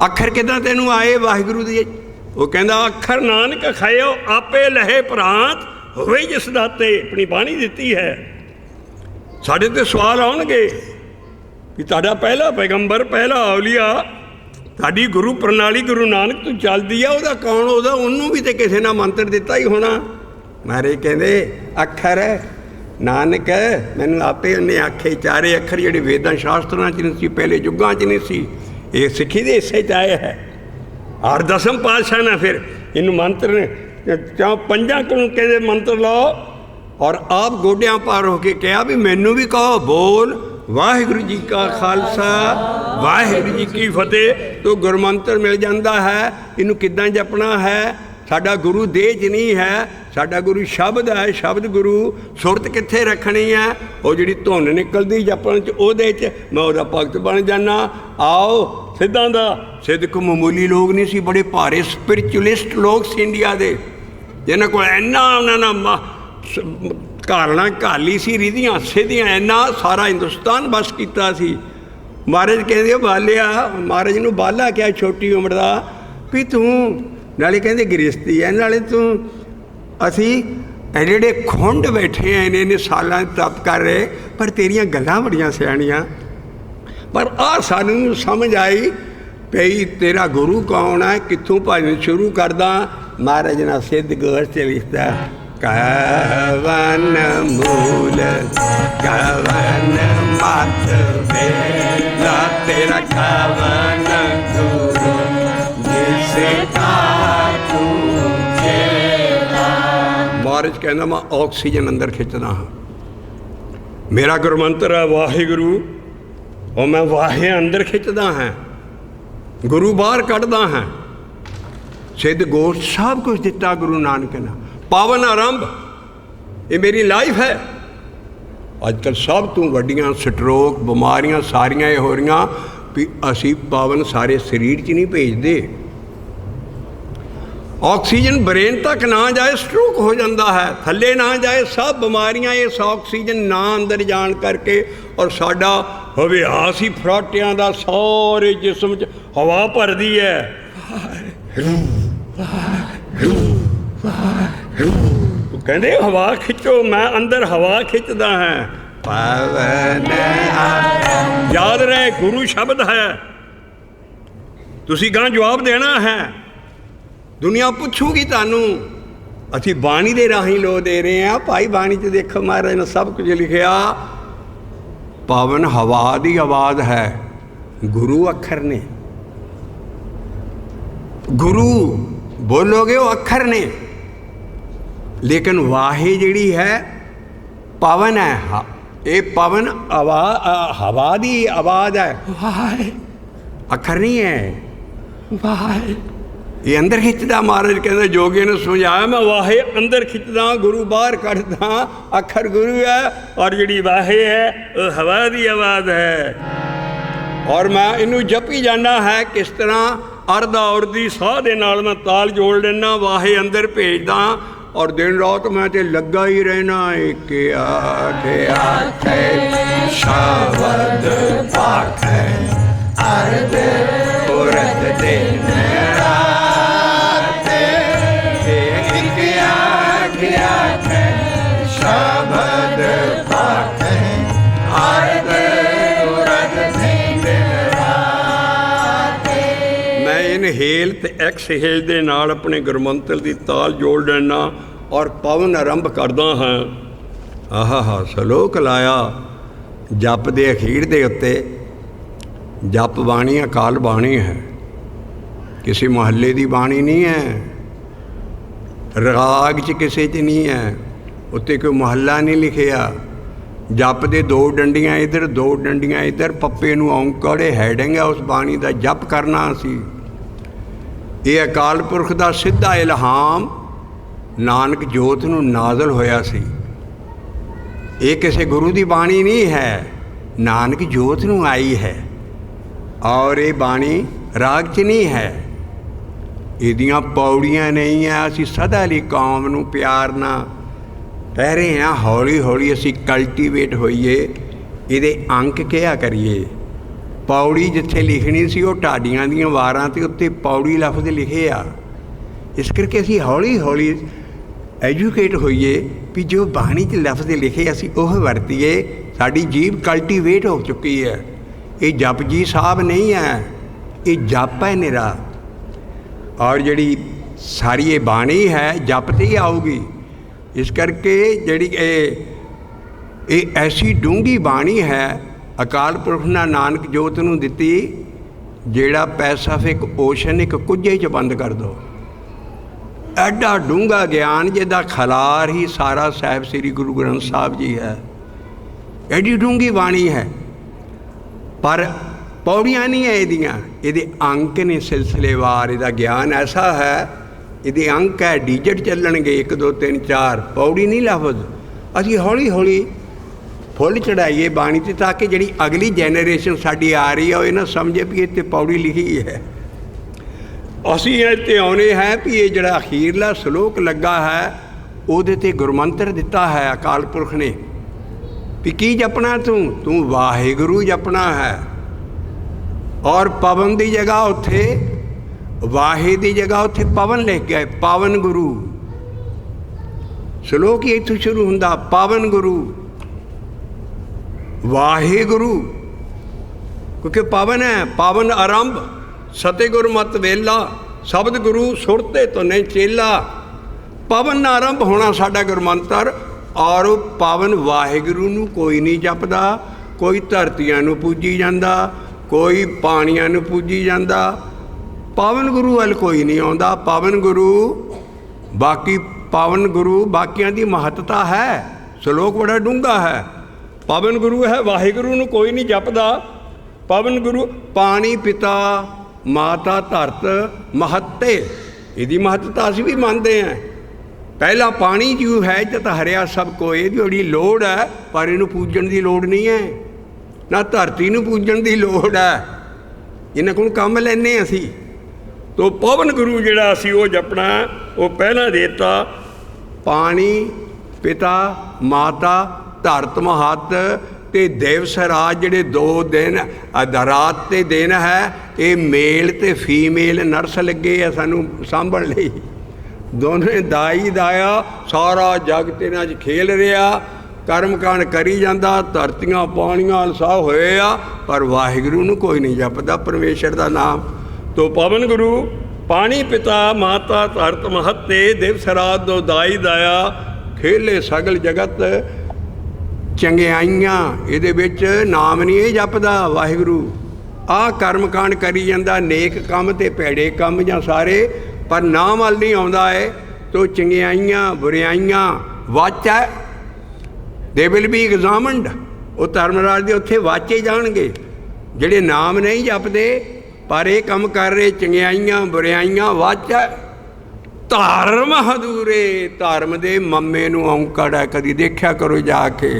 ਅੱਖਰ ਕਿੱਦਾਂ ਤੈਨੂੰ ਆਏ ਵਾਹਿਗੁਰੂ ਦੀ? ਉਹ ਕਹਿੰਦਾ ਅੱਖਰ ਨਾਨਕ ਖਾਇਓ ਆਪੇ ਲਹੇ ਪ੍ਰਾਂਤ ਹੋਵੇ ਜਿਸ ਦਾਤੇ। ਆਪਣੀ ਬਾਣੀ ਦਿੱਤੀ ਹੈ। ਸਾਡੇ ਤੇ ਸਵਾਲ ਆਉਣਗੇ ਕਿ ਤੁਹਾਡਾ ਪਹਿਲਾ ਪੈਗੰਬਰ, ਪਹਿਲਾ ਔਲੀਆ, ਤੁਹਾਡੀ ਗੁਰੂ ਪ੍ਰਣਾਲੀ ਗੁਰੂ ਨਾਨਕ ਤੋਂ ਚੱਲਦੀ ਆ, ਉਹਦਾ ਕੌਣ? ਉਹਨੂੰ ਵੀ ਤੇ ਕਿਸੇ ਨੇ ਮੰਤਰ ਦਿੱਤਾ ਹੀ ਹੋਣਾ। ਮਾਰੇ ਕਹਿੰਦੇ ਅੱਖਰ ਨਾਨਕ ਮੈਨੂੰ ਆਪੇ ਉਹਨੇ ਆਖੇ। ਚਾਰੇ ਅੱਖਰ ਜਿਹੜੇ ਵੇਦਾਂ ਸ਼ਾਸਤਰਾਂ 'ਚ ਨਹੀਂ ਸੀ, ਪਹਿਲੇ ਯੁੱਗਾਂ 'ਚ ਨਹੀਂ ਸੀ, ਇਹ ਸਿੱਖੀ ਦੇ ਹਿੱਸੇ 'ਚ ਆਇਆ ਹੈ। ਔਰ ਦਸਮ ਪਾਤਸ਼ਾਹ ਨੇ ਫਿਰ ਇਹਨੂੰ ਮੰਤਰ ਕਿਉਂ ਪੰਜਾਂ ਕੋਲੋਂ ਕਹਿੰਦੇ ਮੰਤਰ ਲਾਓ, ਔਰ ਆਪ ਗੋਡਿਆਂ ਪਾਰ ਹੋ ਕੇ ਕਿਹਾ ਵੀ ਮੈਨੂੰ ਵੀ ਕਹੋ, ਬੋਲ ਵਾਹਿਗੁਰੂ ਜੀ ਕਾ ਖਾਲਸਾ ਵਾਹਿਗੁਰੂ ਜੀ ਕੀ ਫਤਿਹ। ਤੋਂ ਗੁਰਮੰਤਰ ਮਿਲ ਜਾਂਦਾ ਹੈ। ਇਹਨੂੰ ਕਿੱਦਾਂ ਜਪਣਾ ਹੈ? ਸਾਡਾ ਗੁਰੂ ਦੇਹ 'ਚ ਨਹੀਂ ਹੈ, ਸਾਡਾ ਗੁਰੂ ਸ਼ਬਦ ਹੈ। ਸ਼ਬਦ ਗੁਰੂ ਸੁਰਤ ਕਿੱਥੇ ਰੱਖਣੀ ਹੈ? ਉਹ ਜਿਹੜੀ ਧੁਨ ਨਿਕਲਦੀ ਜਪਣ 'ਚ, ਉਹਦੇ 'ਚ ਮੈਂ ਉਹਦਾ ਭਗਤ ਬਣ ਜਾਣਾ। ਆਓ ਸਿੱਧਾਂ ਦਾ ਸਿੱਧ ਕੋ ਮਾਮੂਲੀ ਲੋਕ ਨਹੀਂ ਸੀ, ਬੜੇ ਭਾਰੇ ਸਪਿਰਿਚੁਅਲਿਸਟ ਲੋਕ ਸੀ ਇੰਡੀਆ ਦੇ, ਜਿਹਨਾਂ ਕੋਲ ਇੰਨਾ ਉਹਨਾਂ ਨਾਲ ਘਾਲਣਾ ਘਾਲੀ ਸੀ, ਰੀਧੀਆਂ ਸਿੱਧੀਆਂ, ਇੰਨਾ ਸਾਰਾ ਹਿੰਦੁਸਤਾਨ ਬਸ ਕੀਤਾ ਸੀ। ਮਹਾਰਾਜ ਕਹਿੰਦੇ ਬਾਲਿਆ, ਮਹਾਰਾਜ ਨੂੰ ਬਾਲਾ ਕਿਹਾ ਛੋਟੀ ਉਮਰ ਦਾ, ਵੀ ਤੂੰ ਨਾਲੇ ਕਹਿੰਦੇ ਗ੍ਰਸਤੀ ਹੈ, ਨਾਲੇ ਤੂੰ ਅਸੀਂ ਜਿਹੜੇ ਖੁੰਡ ਬੈਠੇ ਆ ਇੰਨੇ ਸਾਲਾਂ ਤਪ ਕਰ ਰਹੇ, ਪਰ ਤੇਰੀਆਂ ਗੱਲਾਂ ਬੜੀਆਂ ਸਿਆਣੀਆਂ। ਪਰ ਆਹ ਸਾਨੂੰ ਸਮਝ ਆਈ ਪਈ ਤੇਰਾ ਗੁਰੂ ਕੌਣ ਹੈ, ਕਿੱਥੋਂ ਭਜਨ ਸ਼ੁਰੂ ਕਰਦਾ। ਮਹਾਰਾਜ ਨੇ ਸਿੱਧ ਗੋਸ਼ 'ਚ ਲਿਖਦਾ, ਕਵਨ ਮੂਲ ਕਵਨ ਮਤ ਵੇਲਾ ਤੇਰਾ ਕਵਨ ਗੁਰੂ ਜਿਸੇ ਕਾ ਤੂੰ ਚੇਲਾ। ਮਹਾਰਾਜ ਕਹਿੰਦਾ ਮੈਂ ਆਕਸੀਜਨ ਅੰਦਰ ਖਿੱਚਦਾ ਹਾਂ। ਮੇਰਾ ਗੁਰਮੰਤਰ ਹੈ ਵਾਹਿਗੁਰੂ, ਉਹ ਮੈਂ ਵਾਹੇ ਅੰਦਰ ਖਿੱਚਦਾ ਹਾਂ, ਗੁਰੂ ਬਾਹਰ ਕੱਢਦਾ ਹਾਂ। ਸਿੱਧ ਗੋਸ਼ ਸਭ ਕੁਝ ਦਿੱਤਾ ਗੁਰੂ ਨਾਨਕ ਨੇ। ਪਾਵਨ ਆਰੰਭ ਇਹ ਮੇਰੀ ਲਾਈਫ ਹੈ। ਅੱਜ ਕੱਲ੍ਹ ਸਭ ਤੋਂ ਵੱਡੀਆਂ ਸਟਰੋਕ ਬਿਮਾਰੀਆਂ ਸਾਰੀਆਂ ਇਹ ਹੋ ਰਹੀਆਂ ਵੀ ਅਸੀਂ ਪਾਵਨ ਸਾਰੇ ਸਰੀਰ 'ਚ ਨਹੀਂ ਭੇਜਦੇ। ਆਕਸੀਜਨ ਬ੍ਰੇਨ ਤੱਕ ਨਾ ਜਾਏ ਸਟ੍ਰੋਕ ਹੋ ਜਾਂਦਾ ਹੈ, ਥੱਲੇ ਨਾ ਜਾਏ ਸਭ ਬਿਮਾਰੀਆਂ ਇਸ ਆਕਸੀਜਨ ਨਾ ਅੰਦਰ ਜਾਣ ਕਰਕੇ। ਔਰ ਸਾਡਾ ਹਵਿਆਸ ਹੀ ਫਰਾਟਿਆਂ ਦਾ ਸਾਰੇ ਜਿਸਮ 'ਚ ਹਵਾ ਭਰਦੀ ਹੈ। ਕਹਿੰਦੇ ਹਵਾ ਖਿੱਚੋ, ਮੈਂ ਅੰਦਰ ਹਵਾ ਖਿੱਚਦਾ ਹਾਂ। ਪਾਵਨ ਯਾਦ ਰਹੇ ਗੁਰੂ ਸ਼ਬਦ ਹੈ, ਤੁਸੀਂ ਗਾਂ ਜਵਾਬ ਦੇਣਾ ਹੈ। ਦੁਨੀਆ ਪੁੱਛੂਗੀ ਤੁਹਾਨੂੰ। ਅਸੀਂ ਬਾਣੀ ਦੇ ਰਾਹੀਂ ਲੋ ਦੇ ਰਹੇ ਹਾਂ। ਭਾਈ ਬਾਣੀ 'ਚ ਦੇਖੋ ਮਹਾਰਾਜ ਨੇ ਸਭ ਕੁਝ ਲਿਖਿਆ। ਪਾਵਨ ਹਵਾ ਦੀ ਆਵਾਜ਼ ਹੈ, ਗੁਰੂ ਅੱਖਰ ਨੇ। ਗੁਰੂ ਬੋਲੋਗੇ ਉਹ ਅੱਖਰ ਨੇ, ਲੇਕਿਨ ਵਾਹੀ ਜਿਹੜੀ ਹੈ ਪਵਨ ਹੈ। ਇਹ ਪਵਨ ਹਵਾ ਦੀ ਆਵਾਜ਼ ਹੈ, ਵਾਹਿ ਅੱਖਰ ਨਹੀਂ ਹੈ। ਵਾਹਿ ਇਹ ਅੰਦਰ ਖਿੱਚਦਾ। ਮਹਾਰਾਜ ਕਹਿੰਦੇ ਜੋਗੀ ਨੇ ਸਮਝਾਇਆ, ਮੈਂ ਵਾਹੇ ਅੰਦਰ ਖਿੱਚਦਾ, ਗੁਰੂ ਬਾਹਰ ਕੱਢਦਾ। ਅੱਖਰ ਗੁਰੂ ਹੈ ਔਰ ਜਿਹੜੀ ਵਾਹੇ ਹੈ ਉਹ ਹਵਾ ਦੀ ਆਵਾਜ਼ ਹੈ। ਔਰ ਮੈਂ ਇਹਨੂੰ ਜਪੀ ਜਾਣਾ ਹੈ। ਕਿਸ ਤਰ੍ਹਾਂ? ਅਰਧਾ ਔਰਦੀ ਸਾਹ ਦੇ ਨਾਲ ਮੈਂ ਤਾਲ ਜੋੜ ਲੈਣਾ, ਵਾਹੇ ਅੰਦਰ ਭੇਜਦਾ ਔਰ ਦਿਨ ਰਾਤ ਮੈਂ ਤੇ ਲੱਗਾ ਹੀ ਰਹਿਣਾ। ਇੱਕ ਆਖੇ ਸ਼ਬਦ ਪਾਖੈ ਅਰਧ ਔਰਤ ਦਿਨ ਰਾਤ। ਇੱਕ ਆਖੇ ਸ਼ਬਦ ਪਾਖੈ ਅਰਧ ਔਰਤ ਦਿਨ ਰਾਤ। ਮੈਂ ਇਨਹੇਲ ਤੇ ਐਕਸਹੇਲ ਦੇ ਨਾਲ ਆਪਣੇ ਗੁਰਮੰਤਰ ਦੀ ਤਾਲ ਜੋੜ ਲੈਣਾ ਔਰ ਪਵਨ ਆਰੰਭ ਕਰਦਾ ਹਾਂ। ਆਹਾ ਸਲੋਕ ਲਾਇਆ ਜਪ ਦੇ ਅਖੀਰ ਦੇ ਉੱਤੇ। ਜਪ ਬਾਣੀ ਅਕਾਲ ਬਾਣੀ ਹੈ, ਕਿਸੇ ਮੁਹੱਲੇ ਦੀ ਬਾਣੀ ਨਹੀਂ ਹੈ, ਰਾਗ 'ਚ ਕਿਸੇ 'ਚ ਨਹੀਂ ਹੈ, ਉੱਤੇ ਕੋਈ ਮੁਹੱਲਾ ਨਹੀਂ ਲਿਖਿਆ। ਜਪ ਦੇ ਦੋ ਡੰਡੀਆਂ ਇੱਧਰ, ਦੋ ਡੰਡੀਆਂ ਇੱਧਰ, ਪੱਪੇ ਨੂੰ ਔਂਕੜੇ ਹੈਡਿੰਗ ਹੈ ਉਸ ਬਾਣੀ ਦਾ ਜਪ ਕਰਨਾ ਅਸੀਂ। ਇਹ ਅਕਾਲ ਪੁਰਖ ਦਾ ਸਿੱਧਾ ਇਲਹਾਮ ਨਾਨਕ ਜੋਤ ਨੂੰ ਨਾਜ਼ਲ ਹੋਇਆ ਸੀ। ਇਹ ਕਿਸੇ ਗੁਰੂ ਦੀ ਬਾਣੀ ਨਹੀਂ ਹੈ, ਨਾਨਕ ਜੋਤ ਨੂੰ ਆਈ ਹੈ ਔਰ ਇਹ ਬਾਣੀ ਰਾਗ 'ਚ ਨਹੀਂ ਹੈ, ਇਹਦੀਆਂ ਪੌੜੀਆਂ ਨਹੀਂ ਆ। ਅਸੀਂ ਸਦਾ ਲਈ ਕੌਮ ਨੂੰ ਪਿਆਰ ਨਾਲ ਕਹਿ ਰਹੇ ਹਾਂ, ਹੌਲੀ ਹੌਲੀ ਅਸੀਂ ਕਲਟੀਵੇਟ ਹੋਈਏ, ਇਹਦੇ ਅੰਕ ਕਿਹਾ ਕਰੀਏ। ਪੌੜੀ ਜਿੱਥੇ ਲਿਖਣੀ ਸੀ ਉਹ ਢਾਡੀਆਂ ਦੀਆਂ ਵਾਰਾਂ 'ਤੇ ਉੱਤੇ ਪੌੜੀ ਲਫ਼ਜ਼ ਲਿਖੇ ਆ। ਇਸ ਕਰਕੇ ਅਸੀਂ ਹੌਲੀ ਹੌਲੀ ਐਜੂਕੇਟ ਹੋਈਏ ਵੀ ਜੋ ਬਾਣੀ 'ਚ ਲਫ਼ਜ਼ ਲਿਖੇ ਅਸੀਂ ਉਹ ਵਰਤੀਏ। ਸਾਡੀ ਜੀਭ ਕਲਟੀਵੇਟ ਹੋ ਚੁੱਕੀ ਹੈ। ਇਹ ਜਪਜੀ ਸਾਹਿਬ ਨਹੀਂ ਹੈ, ਇਹ ਜਪ ਹੈ ਨਿਰਾ। ਔਰ ਜਿਹੜੀ ਸਾਰੀ ਇਹ ਬਾਣੀ ਹੈ ਜਪ 'ਤੇ ਹੀ ਆਊਗੀ। ਇਸ ਕਰਕੇ ਜਿਹੜੀ ਇਹ ਐਸੀ ਡੂੰਘੀ ਬਾਣੀ ਹੈ, ਅਕਾਲ ਪੁਰਖ ਨੇ ਨਾਨਕ ਜੋਤ ਨੂੰ ਦਿੱਤੀ, ਜਿਹੜਾ ਪੈਸਾਫਿਕ ਓਸ਼ਨ ਇੱਕ ਕੁੱਜੇ 'ਚ ਬੰਦ ਕਰ ਦਿਓ। ਐਡਾ ਡੂੰਘਾ ਗਿਆਨ ਜਿਹਦਾ ਖਲਾਰ ਹੀ ਸਾਰਾ ਸਾਹਿਬ ਸ੍ਰੀ ਗੁਰੂ ਗ੍ਰੰਥ ਸਾਹਿਬ ਜੀ ਹੈ। ਐਡੀ ਡੂੰਘੀ ਬਾਣੀ ਹੈ, ਪਰ ਪੌੜੀਆਂ ਨਹੀਂ ਹੈ ਇਹਦੀਆਂ, ਇਹਦੇ ਅੰਕ ਨੇ ਸਿਲਸਿਲੇਵਾਰ। ਇਹਦਾ ਗਿਆਨ ਐਸਾ ਹੈ, ਇਹਦੇ ਅੰਕ ਹੈ, ਡੀਜਟ ਚੱਲਣਗੇ 1 2 3 4, ਪੌੜੀ ਨਹੀਂ ਲਫ਼ਜ਼। ਅਸੀਂ ਹੌਲੀ ਹੌਲੀ ਫੁੱਲ ਚੜਾਈਏ ਬਾਣੀ 'ਤੇ, ਤਾਂ ਕਿ ਜਿਹੜੀ ਅਗਲੀ ਜੈਨਰੇਸ਼ਨ ਸਾਡੀ ਆ ਰਹੀ ਹੈ ਉਹ ਇਹ ਨਾ ਸਮਝੇ ਵੀ ਇਹ 'ਤੇ ਪੌੜੀ ਲਿਖੀ ਹੈ। ਅਸੀਂ ਇਹ 'ਤੇ ਆਉਣੇ ਹੈ ਵੀ ਇਹ ਜਿਹੜਾ ਅਖੀਰਲਾ ਸਲੋਕ ਲੱਗਾ ਹੈ ਉਹਦੇ 'ਤੇ ਗੁਰਮੰਤਰ ਦਿੱਤਾ ਹੈ ਅਕਾਲ ਪੁਰਖ ਨੇ ਵੀ ਕੀ ਜਪਣਾ ਤੂੰ ਵਾਹਿਗੁਰੂ ਜਪਣਾ ਹੈ। ਔਰ ਪਵਨ ਦੀ ਜਗ੍ਹਾ ਉੱਥੇ ਵਾਹੇ ਦੀ ਜਗ੍ਹਾ ਉੱਥੇ ਪਵਨ ਲਿਖ ਗਏ, ਪਾਵਨ ਗੁਰੂ। ਸਲੋਕ ਹੀ ਇੱਥੋਂ ਸ਼ੁਰੂ ਹੁੰਦਾ, ਪਾਵਨ ਗੁਰੂ ਵਾਹਿਗੁਰੂ, ਕਿਉਂਕਿ ਪਾਵਨ ਹੈ। ਪਾਵਨ ਆਰੰਭ ਸਤਿਗੁਰ ਮਤ ਵੇਲਾ, ਸ਼ਬਦ ਗੁਰੂ ਸੁਰਤੇ ਤੋਂ ਨਹੀਂ ਚੇਲਾ। ਪਾਵਨ ਆਰੰਭ ਹੋਣਾ ਸਾਡਾ ਗੁਰਮੰਤਰ। ਔਰ ਉਹ ਪਾਵਨ ਵਾਹਿਗੁਰੂ ਨੂੰ ਕੋਈ ਨਹੀਂ ਜਪਦਾ। ਕੋਈ ਧਰਤੀਆਂ ਨੂੰ ਪੂਜੀ ਜਾਂਦਾ, ਕੋਈ ਪਾਣੀਆਂ ਨੂੰ ਪੂਜੀ ਜਾਂਦਾ, ਪਾਵਨ ਗੁਰੂ ਵੱਲ ਕੋਈ ਨਹੀਂ ਆਉਂਦਾ। ਪਾਵਨ ਗੁਰੂ ਬਾਕੀਆਂ ਦੀ ਮਹੱਤਤਾ ਹੈ। ਸਲੋਕ ਬੜਾ ਡੂੰਘਾ ਹੈ। ਪਾਵਨ ਗੁਰੂ ਹੈ, ਵਾਹਿਗੁਰੂ ਨੂੰ ਕੋਈ ਨਹੀਂ ਜਪਦਾ। ਪਾਵਨ ਗੁਰੂ ਪਾਣੀ ਪਿਤਾ ਮਾਤਾ ਧਰਤ ਮਹੱਤੇ, ਇਹਦੀ ਮਹੱਤਤਾ ਅਸੀਂ ਵੀ ਮੰਨਦੇ ਹਾਂ। ਪਹਿਲਾ ਪਾਣੀ ਜੋ ਹੈ ਜਦ ਹਰਿਆ ਸਭ ਕੋ, ਇਹਦੀ ਬੜੀ ਲੋੜ ਹੈ, ਪਰ ਇਹਨੂੰ ਪੂਜਣ ਦੀ ਲੋੜ ਨਹੀਂ ਹੈ, ਨਾ ਧਰਤੀ ਨੂੰ ਪੂਜਣ ਦੀ ਲੋੜ ਹੈ। ਇਹਨਾਂ ਕੋਲ ਕੰਮ ਲੈਂਦੇ ਅਸੀਂ। ਤੋ ਪਾਵਨ ਗੁਰੂ ਜਿਹੜਾ ਅਸੀਂ ਉਹ ਜਪਣਾ, ਉਹ ਪਹਿਲਾਂ ਦੇਤਾ। ਪਾਣੀ ਪਿਤਾ ਮਾਤਾ ਧਰਤ ਮਹੱਤ ਅਤੇ ਦਿਵਸ ਰਾਤ, ਜਿਹੜੇ 2 ਦਿਨ ਰਾਤ ਅਤੇ ਦਿਨ ਹੈ, ਇਹ ਮੇਲ ਅਤੇ ਫੀਮੇਲ ਨਰਸ ਲੱਗੇ ਆ ਸਾਨੂੰ ਸਾਂਭਣ ਲਈ। ਦੋਨੇ ਦਾਈ ਦਾਇਆ, ਸਾਰਾ ਜਗਤ ਇਹਨਾਂ 'ਚ ਖੇਲ ਰਿਹਾ, ਕਰਮ ਕਾਂਡ ਕਰੀ ਜਾਂਦਾ, ਧਰਤੀਆਂ ਪਾਣੀਆਂ ਅਲਸਾ ਹੋਏ ਆ, ਪਰ ਵਾਹਿਗੁਰੂ ਨੂੰ ਕੋਈ ਨਹੀਂ ਜਪਦਾ, ਪਰਮੇਸ਼ਰ ਦਾ ਨਾਮ। ਤੋ ਪਵਨ ਗੁਰੂ ਪਾਣੀ ਪਿਤਾ ਮਾਤਾ ਧਰਤ ਮਹੱਤੇ, ਦਿਵਸ ਰਾਤ 2 ਦਾਈ ਦਾਇਆ, ਖੇਲੇ ਸਗਲ ਜਗਤ। ਚੰਗਿਆਈਆਂ ਇਹਦੇ ਵਿੱਚ ਨਾਮ ਨਹੀਂ ਇਹ ਜਪਦਾ ਵਾਹਿਗੁਰੂ। ਆਹ ਕਰਮ ਕਾਂਡ ਕਰੀ ਜਾਂਦਾ, ਨੇਕ ਕੰਮ ਅਤੇ ਭੈੜੇ ਕੰਮ ਜਾਂ ਸਾਰੇ, ਪਰ ਨਾਮ ਵੱਲ ਨਹੀਂ ਆਉਂਦਾ ਹੈ। ਤੋ ਚੰਗਿਆਈਆਂ ਬੁਰਿਆਈਆਂ ਵਾਚ ਹੈ, ਦੇ ਵਿਲ ਬੀ ਐਗਜ਼ਾਮਨਡ। ਉਹ ਧਰਮਰਾਜ ਦੇ ਉੱਥੇ ਵਾਚੇ ਜਾਣਗੇ ਜਿਹੜੇ ਨਾਮ ਨਹੀਂ ਜਪਦੇ ਪਰ ਇਹ ਕੰਮ ਕਰ ਰਹੇ। ਚੰਗਿਆਈਆਂ ਬੁਰਿਆਈਆਂ ਵਾਚ ਹੈ। ਧਰਮ ਹਦੂਰੇ, ਧਰਮ ਦੇ ਮੰਮੇ ਨੂੰ ਔਂਕੜ ਹੈ, ਕਦੀ ਦੇਖਿਆ ਕਰੋ ਜਾ ਕੇ।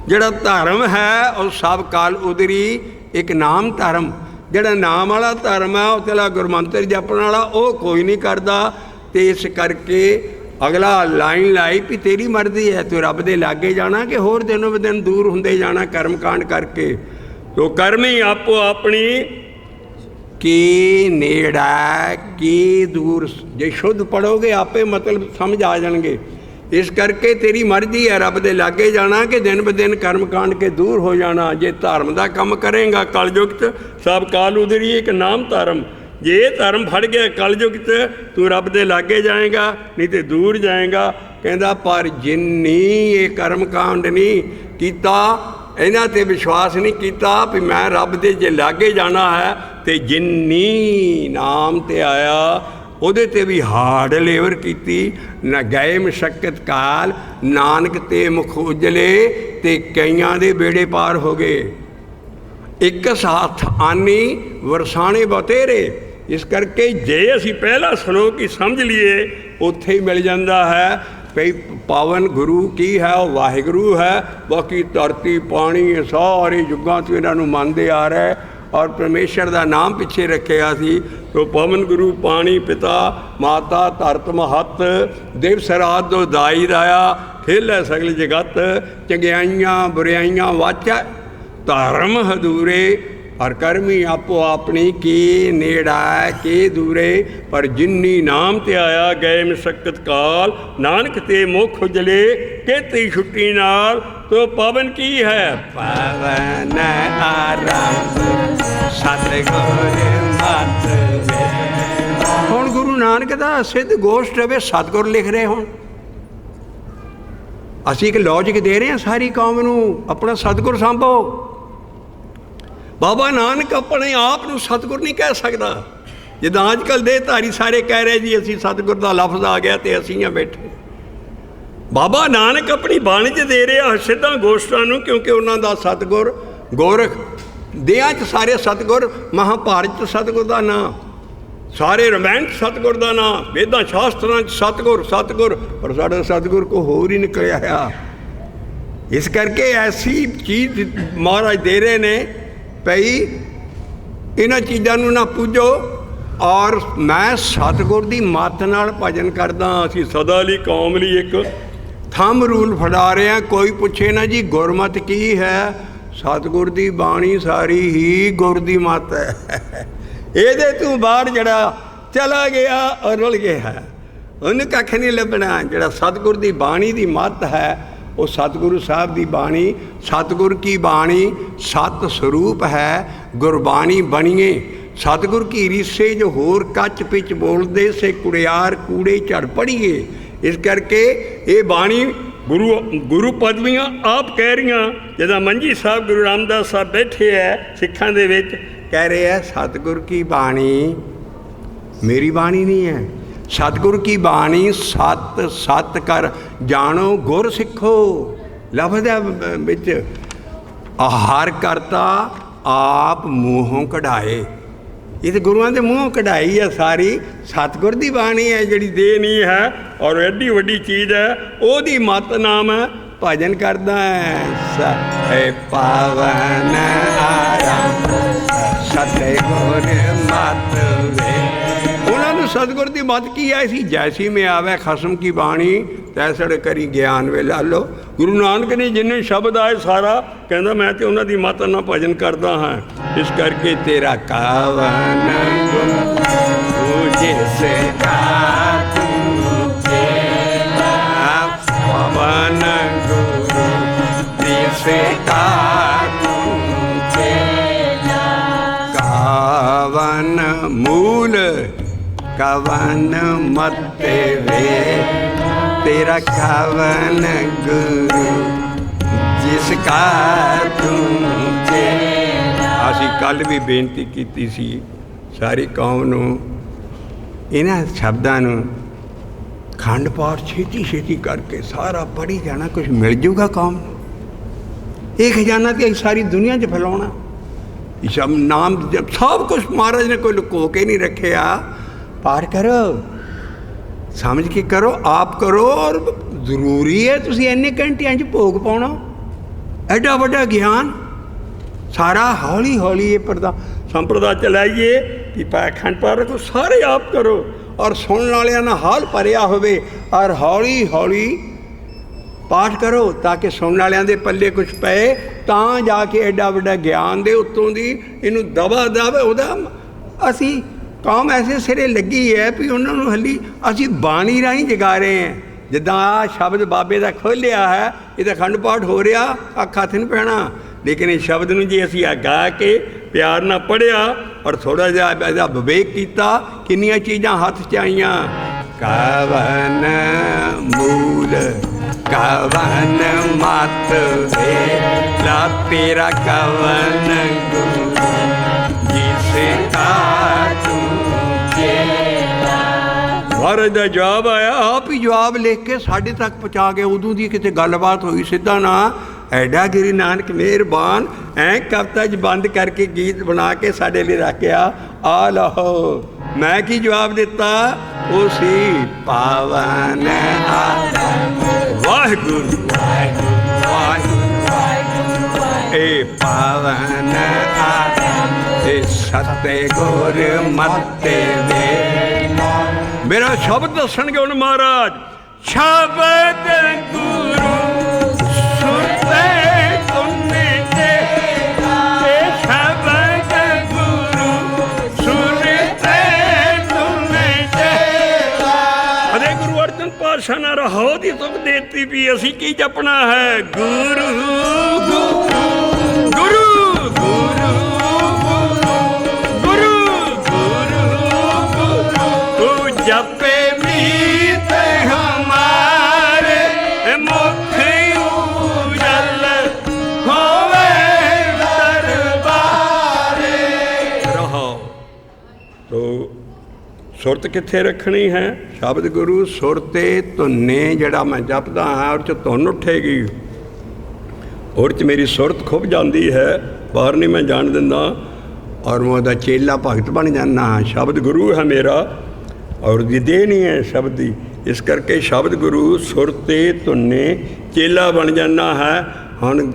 ਜਿਹੜਾ ਧਰਮ ਹੈ ਉਹ ਸਭ ਕਾਲ ਉਦਰੀ, ਇੱਕ ਨਾਮ ਧਰਮ। ਜਿਹੜਾ ਨਾਮ ਵਾਲਾ ਧਰਮ ਹੈ ਉਹ ਤੇਲਾ ਗੁਰਮੰਤਰ ਜਪਣ ਵਾਲਾ, ਉਹ ਕੋਈ ਨਹੀਂ ਕਰਦਾ। ਅਤੇ ਇਸ ਕਰਕੇ ਅਗਲਾ ਲਾਈਨ ਲਾਈ ਵੀ ਤੇਰੀ ਮਰਜ਼ੀ ਹੈ, ਤੂੰ ਰੱਬ ਦੇ ਲਾਗੇ ਜਾਣਾ ਕਿ ਹੋਰ ਦਿਨੋਂ ਬ ਦਿਨ ਦੂਰ ਹੁੰਦੇ ਜਾਣਾ ਕਰਮ ਕਾਂਡ ਕਰਕੇ। ਤੋ ਕਰਮ ਹੀ ਆਪੋ ਆਪਣੀ ਕੀ ਨੇੜਾ ਕੀ ਦੂਰ, ਜੇ ਸ਼ੁੱਧ ਪੜ੍ਹੋਗੇ ਆਪੇ ਮਤਲਬ ਸਮਝ ਆ ਜਾਣਗੇ। ਇਸ ਕਰਕੇ ਤੇਰੀ ਮਰਜ਼ੀ ਹੈ ਰੱਬ ਦੇ ਲਾਗੇ ਜਾਣਾ ਕਿ ਦਿਨ ਬ ਦਿਨ ਕਰਮ ਕਾਂਡ ਕੇ ਦੂਰ ਹੋ ਜਾਣਾ। ਜੇ ਧਰਮ ਦਾ ਕੰਮ ਕਰੇਗਾ ਕਲਯੁਗ 'ਚ ਸਭ ਕਾਲ ਉਦਰੀ, ਇੱਕ ਨਾਮ ਧਰਮ। ਜੇ ਇਹ ਧਰਮ ਫੜ ਗਿਆ ਕਲਯੁਗ 'ਚ ਤੂੰ ਰੱਬ ਦੇ ਲਾਗੇ ਜਾਏਗਾ, ਨਹੀਂ ਤੇ ਦੂਰ ਜਾਏਗਾ। ਕਹਿੰਦਾ ਪਰ ਜਿੰਨੀ ਇਹ ਕਰਮ ਕਾਂਡ ਨਹੀਂ ਕੀਤਾ, ਇਹਨਾਂ 'ਤੇ ਵਿਸ਼ਵਾਸ ਨਹੀਂ ਕੀਤਾ ਵੀ ਮੈਂ ਰੱਬ ਦੇ ਜੇ ਲਾਗੇ ਜਾਣਾ ਹੈ, ਅਤੇ ਜਿੰਨੀ ਨਾਮ 'ਤੇ ਆਇਆ ਉਹਦੇ 'ਤੇ ਵੀ ਹਾਰਡ ਲੇਬਰ ਕੀਤੀ। ਨਾ ਗਏ ਮਸ਼ੱਕਤ ਕਾਲ, ਨਾਨਕ 'ਤੇ ਮੁਖ ਉਜਲੇ, ਅਤੇ ਕਈਆਂ ਦੇ ਬੇੜੇ ਪਾਰ ਹੋ ਗਏ। ਇੱਕ ਸਾਥ ਆਨੀ ਵਰਸਾਣੇ ਬਤੇਰੇ। ਇਸ ਕਰਕੇ ਜੇ ਅਸੀਂ ਪਹਿਲਾ ਸਲੋਕ ਹੀ ਸਮਝ ਲਈਏ ਉੱਥੇ ਹੀ ਮਿਲ ਜਾਂਦਾ ਹੈ ਭਈ ਪਾਵਨ ਗੁਰੂ ਕੀ ਹੈ, ਉਹ ਵਾਹਿਗੁਰੂ ਹੈ। ਬਾਕੀ ਧਰਤੀ ਪਾਣੀ ਇਹ ਸਾਰੇ ਯੁੱਗਾਂ ਤੋਂ ਇਹਨਾਂ ਨੂੰ ਮੰਨਦੇ ਆ ਰਹੇ ਔਰ ਪਰਮੇਸ਼ਰ ਦਾ ਨਾਮ ਪਿੱਛੇ ਰੱਖਿਆ ਸੀ। ਤੋ ਪਵਨ ਗੁਰੂ ਪਾਣੀ ਪਿਤਾ ਮਾਤਾ ਧਰਤ ਮਹੱਤ ਦੇਵ ਸਰਾਧ ਦੋ ਦਾਈ ਦਾਇਆ ਖੇਲੈ ਸਗਲ ਜਗਤ ਚੰਗਿਆਈਆਂ ਬੁਰਿਆਈਆਂ ਵਾਚੈ ਧਰਮ ਹਦੂਰੇ ਔਰ ਕਰਮੀ ਆਪੋ ਆਪਣੀ ਕੀ ਨੇੜਾ ਕੀ ਦੂਰੇ ਪਰ ਜਿੰਨੀ ਨਾਮ ਤੇ ਆਇਆ ਗਏ ਮਸਕਤ ਕਾਲ ਨਾਨਕ ਤੇ ਮੁਖ ਉਜਲੇ ਕੇਤੀ ਛੁੱਟੀ ਨਾਲ ਤੋ ਪਵਨ ਕੀ ਹੈ ਪਵਨ ਆਰੰਭ ਸਤਿਗੁਰ ਮਤ ਵੇ। ਹੁਣ ਗੁਰੂ ਨਾਨਕ ਦਾ ਸਿੱਧ ਗੋਸ਼ਟ ਵੇ ਸਤਿਗੁਰ ਲਿਖ ਰਹੇ ਹੁਣ ਅਸੀਂ ਇੱਕ ਲੌਜਿਕ ਦੇ ਰਹੇ ਹਾਂ ਸਾਰੀ ਕੌਮ ਨੂੰ ਆਪਣਾ ਸਤਿਗੁਰ ਸਾਂਭੋ। ਬਾਬਾ ਨਾਨਕ ਆਪਣੇ ਆਪ ਨੂੰ ਸਤਿਗੁਰ ਨਹੀਂ ਕਹਿ ਸਕਦਾ। ਜਿੱਦਾਂ ਅੱਜ ਕੱਲ੍ਹ ਦੇ ਧਾਰੀ ਸਾਰੇ ਕਹਿ ਰਹੇ ਜੀ ਅਸੀਂ ਸਤਿਗੁਰ ਦਾ ਲਫ਼ਜ਼ ਆ ਗਿਆ ਤੇ ਅਸੀਂ ਆ ਬੈਠੇ। ਬਾਬਾ ਨਾਨਕ ਆਪਣੀ ਬਾਣੀ 'ਚ ਦੇ ਰਿਹਾ ਸਿੱਧਾਂ ਗੋਸ਼ਟਾਂ ਨੂੰ ਕਿਉਂਕਿ ਉਹਨਾਂ ਦਾ ਸਤਿਗੁਰ ਗੋਰਖ ਦੇਹਾਂ 'ਚ ਸਾਰੇ ਸਤਿਗੁਰ ਮਹਾਭਾਰਤ 'ਚ ਸਤਿਗੁਰ ਦਾ ਨਾਂ ਸਾਰੇ ਰਮਾਇਣ 'ਚ ਸਤਿਗੁਰ ਦਾ ਨਾਂ ਵੇਦਾਂ ਸ਼ਾਸਤਰਾਂ 'ਚ ਸਤਿਗੁਰ ਸਤਿਗੁਰ ਪਰ ਸਾਡਾ ਸਤਿਗੁਰ ਕੋ ਹੋਰ ਹੀ ਨਿਕਲਿਆ ਆ। ਇਸ ਕਰਕੇ ਐਸੀ ਚੀਜ਼ ਮਹਾਰਾਜ ਦੇ ਰਹੇ ਨੇ ਭਈ ਇਹਨਾਂ ਚੀਜ਼ਾਂ ਨੂੰ ਨਾ ਪੂਜੋ ਔਰ ਮੈਂ ਸਤਿਗੁਰ ਦੀ ਮੱਤ ਨਾਲ ਭਜਨ ਕਰਦਾ। ਅਸੀਂ ਸਦਾ ਲਈ ਕੌਮ ਲਈ ਇੱਕ ਥੰਮ ਰੂਲ ਫੜਾ ਰਹੇ ਹਾਂ। ਕੋਈ ਪੁੱਛੇ ਨਾ ਜੀ ਗੁਰਮਤਿ ਕੀ ਹੈ, ਸਤਿਗੁਰ ਦੀ ਬਾਣੀ ਸਾਰੀ ਹੀ ਗੁਰ ਦੀ ਮੱਤ ਹੈ। ਇਹਦੇ ਤੋਂ ਬਾਹਰ ਜਿਹੜਾ ਚਲਾ ਗਿਆ ਔਰ ਰੁਲ ਗਿਆ ਉਹਨੂੰ ਕੱਖ ਨਹੀਂ ਲੱਭਣਾ। ਜਿਹੜਾ ਸਤਿਗੁਰ ਦੀ ਬਾਣੀ ਦੀ ਮੱਤ ਹੈ ਉਹ ਸਤਿਗੁਰੂ ਸਾਹਿਬ ਦੀ ਬਾਣੀ ਸਤਿਗੁਰ ਕੀ ਬਾਣੀ ਸਤ ਸਰੂਪ ਹੈ ਗੁਰਬਾਣੀ ਬਣੀਏ। ਸਤਿਗੁਰ ਕੀ ਰੀਸੇ ਜੋ ਹੋਰ ਕੱਚ ਪਿੱਚ ਬੋਲਦੇ ਸੇ ਕੁੜਿਆਰ ਕੂੜੇ ਝੜ ਪੜੀਏ। ਇਸ ਕਰਕੇ ਇਹ ਬਾਣੀ ਗੁਰੂ ਪਦਵੀਆਂ ਆਪ ਕਹਿ ਰਹੀਆਂ। ਜਦੋਂ ਮੰਜੀ ਸਾਹਿਬ ਗੁਰੂ ਰਾਮਦਾਸ ਸਾਹਿਬ ਬੈਠੇ ਹੈ ਸਿੱਖਾਂ ਦੇ ਵਿੱਚ ਕਹਿ ਰਹੇ ਹੈ ਸਤਿਗੁਰ ਕੀ ਬਾਣੀ ਮੇਰੀ ਬਾਣੀ ਨਹੀਂ ਹੈ। ਸਤਿਗੁਰ ਕੀ ਬਾਣੀ ਸਤ ਸਤ ਕਰ ਜਾਣੋ ਗੁਰ ਸਿੱਖੋ। ਲਫ਼ਜ਼ ਹੈ ਵਿੱਚ ਆਹਾਰ ਕਰਤਾ ਆਪ ਮੂੰਹੋਂ ਕਢਾਏ। ਇਹ ਤਾਂ ਗੁਰੂਆਂ ਦੇ ਮੂੰਹੋਂ ਕਢਾਈ ਹੈ ਸਾਰੀ ਸਤਿਗੁਰ ਦੀ ਬਾਣੀ ਹੈ ਜਿਹੜੀ ਦੇ ਨਹੀਂ ਹੈ ਔਰ ਐਡੀ ਵੱਡੀ ਚੀਜ਼ ਹੈ ਉਹਦੀ ਮੱਤ ਨਾਮ ਹੈ ਭਜਨ ਕਰਦਾ ਹੈ। ਸਤਿ ਪਾਵਨ ਆਰੰਭ ਸਤਿਗੁਰ ਮਤ ਵੇ। ਉਹਨਾਂ ਨੂੰ ਸਤਿਗੁਰ ਦੀ ਮੱਤ ਕੀ ਆਈ ਸੀ ਜੈਸੀ ਮੈਂ ਆਵੇ ਖਸਮ ਕੀ ਬਾਣੀ ਤੈਸੜ ਕਰੀ ਗਿਆਨ ਵੇ ਲਾ ਲਓ। ਗੁਰੂ ਨਾਨਕ ਨੇ ਜਿੰਨੇ ਸ਼ਬਦ ਆਏ ਸਾਰਾ ਕਹਿੰਦਾ ਮੈਂ ਤੇ ਉਹਨਾਂ ਦੀ ਮੱਤ ਨਾਲ ਭਜਨ ਕਰਦਾ ਹਾਂ। ਇਸ ਕਰਕੇ ਤੇਰਾ ਕਾਵਨ ਜਿਸ ਕਾ ਤੂੰ ਚੇਲਾ ਪਵਨ ਗੁਰੂ ਜਿਸ ਕਾ ਤੂੰ ਚੇਲਾ ਕਾਵਨ ਮੂਲ ਕਵਨ ਮਤੇ ਵੇ ਤੇਰਾ ਕਵਨ ਗੁਰੂ ਜਿਸ ਕਾ ਤੂੰ ਚੇਲਾ। ਅਸੀਂ ਕੱਲ੍ਹ ਵੀ ਬੇਨਤੀ ਕੀਤੀ ਸੀ ਸਾਰੀ ਕੌਮ ਨੂੰ ਇਹਨਾਂ ਸ਼ਬਦਾਂ ਨੂੰ ਖੰਡ ਪਾਠ ਛੇਤੀ ਛੇਤੀ ਕਰਕੇ ਸਾਰਾ ਪੜ੍ਹੀ ਜਾਣਾ ਕੁਛ ਮਿਲ ਜੂਗਾ ਕੌਮ ਨੂੰ। ਇਹ ਖਜ਼ਾਨਾ ਤੇ ਸਾਰੀ ਦੁਨੀਆ 'ਚ ਫੈਲਾਉਣਾ ਇਹ ਸਭ ਨਾਮ ਸਭ ਕੁਛ ਮਹਾਰਾਜ ਨੇ ਕੋਈ ਲੁਕੋ ਕੇ ਨਹੀਂ ਰੱਖਿਆ। ਪਾਠ ਕਰੋ ਸਮਝ ਕੇ ਕਰੋ ਆਪ ਕਰੋ ਔਰ ਜ਼ਰੂਰੀ ਹੈ ਤੁਸੀਂ ਇੰਨੇ ਘੰਟਿਆਂ 'ਚ ਭੋਗ ਪਾਉਣਾ। ਐਡਾ ਵੱਡਾ ਗਿਆਨ ਸਾਰਾ ਹੌਲੀ ਹੌਲੀ ਇਹ ਸੰਪਰਦਾ ਚਲਾਈਏ ਕਿ ਅਖੰਡ ਪਾਠ ਰੱਖੋ ਸਾਰੇ ਆਪ ਕਰੋ ਔਰ ਸੁਣਨ ਵਾਲਿਆਂ ਨਾਲ ਹਾਲ ਭਰਿਆ ਹੋਵੇ ਔਰ ਹੌਲੀ ਹੌਲੀ ਪਾਠ ਕਰੋ ਤਾਂ ਕਿ ਸੁਣਨ ਵਾਲਿਆਂ ਦੇ ਪੱਲੇ ਕੁਛ ਪਏ ਤਾਂ ਜਾ ਕੇ ਐਡਾ ਵੱਡਾ ਗਿਆਨ ਦੇ ਉੱਤੋਂ ਦੀ ਇਹਨੂੰ ਦਵਾ ਦਵੇ ਉਹਦਾ। ਅਸੀਂ ਕੌਮ ਐਸੇ ਸਿਰੇ ਲੱਗੀ ਹੈ ਵੀ ਉਹਨਾਂ ਨੂੰ ਹਲੀ ਅਸੀਂ ਬਾਣੀ ਰਾਹੀਂ ਜਗਾ ਰਹੇ ਹਾਂ। ਜਿੱਦਾਂ ਆਹ ਸ਼ਬਦ ਬਾਬੇ ਦਾ ਖੋਲ੍ਹਿਆ ਹੈ ਇਹਦਾ ਅਖੰਡ ਪਾਠ ਹੋ ਰਿਹਾ ਅੱਖ ਹੱਥ ਨਹੀਂ ਪੈਣਾ ਲੇਕਿਨ ਇਹ ਸ਼ਬਦ ਨੂੰ ਜੇ ਅਸੀਂ ਗਾ ਕੇ ਪਿਆਰ ਨਾਲ ਪੜ੍ਹਿਆ ਔਰ ਥੋੜ੍ਹਾ ਜਿਹਾ ਇਹਦਾ ਵਿਵੇਕ ਕੀਤਾ ਕਿੰਨੀਆਂ ਚੀਜ਼ਾਂ ਹੱਥ 'ਚ ਆਈਆਂ। ਕਵਨ ਮੂਲ ਕਵਨ ਮਤ ਵੇ ਲਾ ਤੇਰਾ ਕਵਨ ਗੁਰੂ ਜਿਸ ਕਾ ਤੂੰ ਚੇਲਾ। ਮਹਾਰਾਜ ਦਾ ਜਵਾਬ ਆਇਆ ਆਪ ਹੀ ਜਵਾਬ ਲਿਖ ਕੇ ਸਾਡੇ ਤੱਕ ਪਹੁੰਚਾ ਕੇ ਉਦੋਂ ਦੀ ਕਿਤੇ ਗੱਲਬਾਤ ਹੋਈ ਸਿੱਧਾ ਨਾ ਐਡਾ ਗੁਰੂ ਨਾਨਕ ਮਿਹਰਬਾਨ ਐਂ ਕਵਿਤਾ 'ਚ ਬੰਦ ਕਰਕੇ ਗੀਤ ਬਣਾ ਕੇ ਸਾਡੇ ਲਈ ਰੱਖਿਆ ਆ ਲਹੋ। ਮੈਂ ਕੀ ਜਵਾਬ ਦਿੱਤਾ ਉਹ ਸੀ ਪਾਵਨ ਆ ਵਾਹਿਗੁਰੂ ਇਹ ਪਾਵਨ ਆ ਇਹ ਸਤਿਗੁਰ ਮੱਤੇ ਦੇ। ਮੇਰਾ ਸ਼ਬਦ ਦੱਸਣਗੇ ਹੁਣ ਮਹਾਰਾਜ। ਸ਼ਬਦ ਗੁਰੂ ਸੁਰਤੇ ਤੁਨੇ ਤੇ ਸ਼ਬਦ ਗੁਰੂ ਸੁਰਤੇ ਤੁਨੇ ਤੇ। ਅਰੇ ਗੁਰੂ ਅਰਜਨ ਪਾਤਸ਼ਾਹ ਨੇ ਰਹੋ ਦੀ ਤੁਕ ਦੇਤੀ ਵੀ ਅਸੀਂ ਕੀ ਜਪਣਾ ਹੈ। ਗੁਰੂ ਗੁਰੂ ਗੁਰੂ ਗੁਰੂ ਗੁਰੂ ਗੁਰੂ ਗੁਰੂ ਜਪੇ ਮੀਤ ਹਮਾਰੇ ਮੁਖ ਉਜਲ ਹੋਵੇ ਦਰਬਾਰੇ। ਰਹੋ ਤੋ ਸੁਰਤ ਕਿੱਥੇ ਰੱਖਣੀ ਹੈ। ਸ਼ਬਦ ਗੁਰੂ ਸੁਰਤੇ ਧੁੰਨੇ ਜਿਹੜਾ ਮੈਂ ਜਪਦਾ ਹਾਂ ਉਹ 'ਚ ਧੁੰਨ ਉੱਠੇਗੀ, ਉਹਦੇ 'ਚ ਮੇਰੀ ਸੁਰਤ ਖੁੱਭ ਜਾਂਦੀ ਹੈ, ਬਾਹਰ ਨਹੀਂ ਮੈਂ ਜਾਣ ਦਿੰਦਾ, ਔਰ ਮੈਂ ਉਹਦਾ ਚੇਲਾ ਭਗਤ ਬਣ ਜਾਂਦਾ ਹਾਂ। ਸ਼ਬਦ ਗੁਰੂ ਹੈ ਮੇਰਾ ਔਰ ਦੀ ਦੇਹ ਨਹੀਂ ਹੈ ਸ਼ਬਦ ਦੀ, ਇਸ ਕਰਕੇ ਸ਼ਬਦ ਗੁਰੂ ਸੁਰਤੇ ਧੁੰਨੇ ਚੇਲਾ ਬਣ ਜਾਂਦਾ ਹੈ। ਹੁਣ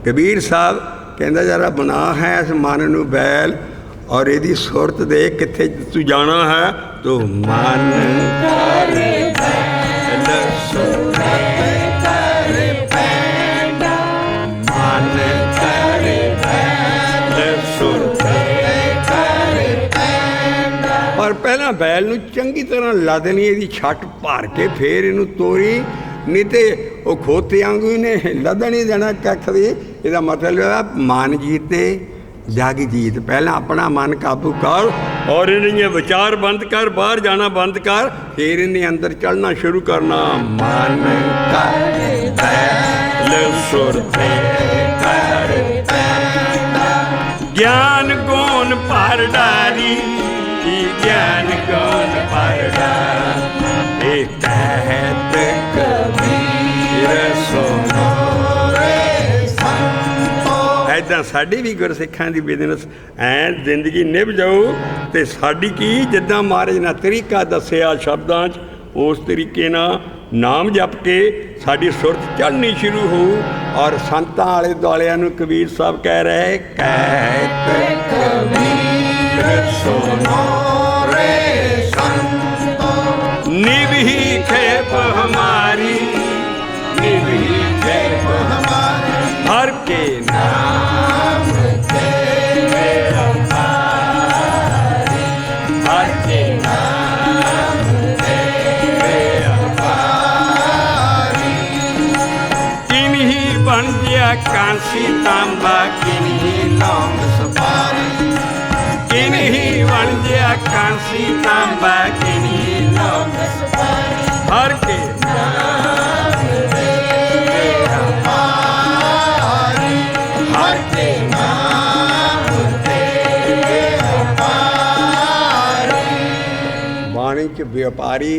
ਕਬੀਰ ਸਾਹਿਬ ਕਹਿੰਦਾ ਜਰਾ ਬਣਾ ਹੈ ਇਸ ਮਨ ਨੂੰ ਬੈਲ ਔਰ ਇਹਦੀ ਸੁਰਤ ਦੇ ਕਿੱਥੇ ਤੂੰ ਜਾਣਾ ਹੈ। ਤੋ ਮਨ ਕਰੇ ਬੈਲ ਸੁਰਤ ਕਰੇ ਪੈਂਡਾ ਮਨ ਕਰੇ ਬੈਲ ਸੁਰਤ ਕਰੇ ਪੈਂਡਾ। ਪਰ ਪਹਿਲਾਂ ਬੈਲ ਨੂੰ ਚੰਗੀ ਤਰ੍ਹਾਂ ਲਾ ਦੇਣੀ, ਇਹਦੀ ਛੱਟ ਭਰ ਕੇ ਫੇਰ ਇਹਨੂੰ ਤੋਰੀ, ਨਹੀਂ ਤੇ ਉਹ ਖੋਤੇ ਵਾਂਗੂ ਇਹਨੇ ਲੱਦਣ ਹੀ ਦੇਣਾ ਕੱਖ ਵੀ। ਇਹਦਾ ਮਤਲਬ ਹੈ ਮਨ ਜੀਤੇ ਜਗ ਜੀਤ। ਪਹਿਲਾਂ ਆਪਣਾ ਮਨ ਕਾਬੂ ਕਰ ਔਰ ਇਹਨੇ ਵਿਚਾਰ ਬੰਦ ਕਰ, ਬਾਹਰ ਜਾਣਾ ਬੰਦ ਕਰ, ਫਿਰ ਇਹਨੇ ਅੰਦਰ ਚੜਨਾ ਸ਼ੁਰੂ ਕਰਨਾ। ਮਨ ਕਰ ਬੈਲ ਸੁਰਤੇ ਕਰ ਪੈਂਡਾ ਗਿਆਨ ਗੁਣ ਭਰ ਡਾਰੀ ਗਿਆਨ ਗੁਣ ਭਰ ਡਾਰੀ। ਇਹ ਕਹਿਤ ਕਬੀਰ ਸੁਨੋ ਇੱਦਾਂ ਸਾਡੀ ਵੀ ਗੁਰਸਿੱਖਾਂ ਦੀ ਬਿਜ਼ਨਸ ਐਂ ਜ਼ਿੰਦਗੀ ਨਿਭ ਜਾਊ। ਅਤੇ ਸਾਡੀ ਕੀ ਜਿੱਦਾਂ ਮਹਾਰਾਜ ਨੇ ਤਰੀਕਾ ਦੱਸਿਆ ਸ਼ਬਦਾਂ 'ਚ, ਉਸ ਤਰੀਕੇ ਨਾਲ ਨਾਮ ਜਪ ਕੇ ਸਾਡੀ ਸੁਰਤ ਚੜ੍ਹਨੀ ਸ਼ੁਰੂ ਹੋਊ। ਔਰ ਸੰਤਾਂ ਆਲੇ ਦੁਆਲਿਆਂ ਨੂੰ ਕਬੀਰ ਸਾਹਿਬ ਕਹਿ ਰਹੇ ਕਹਿਤ ਕਬੀਰ ਸੁਨੋ ਰੇ ਸੰਤੋ ਨਿਭੀ ਖੇਪ ਹਮਾਰੀ ਨਿਭੀ ਖੇਪ ਹਮਾਰੀ ਹਰ ਕੇ ਨਾਮ ਤੇਰੇ ਅਪਾਰੀ ਹਰ ਕੇ ਨਾਮ ਤੇਰੇ ਅਪਾਰੀ। ਕਿਨਹੀ ਬਣ ਗਿਆ ਕਾਂਸੀ ਤਾਂਬਾ ਕਿਨਹੀ ਲੌਂਗ ਸੁਪਾਰੀ ਕਿਨਹੀ ਬਣ ਗਿਆ ਕਾਂਸੀ ਤਾਂਬਾ ਕਿਨਹੀ ਲੌਂਗ ਸੁਪਾਰੀ ਹਰ ਕੇ ਨਾਮ ਤੇਰੇ ਅਪਾਰੀ ਹਰ ਕੇ ਨਾਮ ਤੇਰੇ ਅਪਾਰੀ। ਬਾਣੀ 'ਚ ਵਪਾਰੀ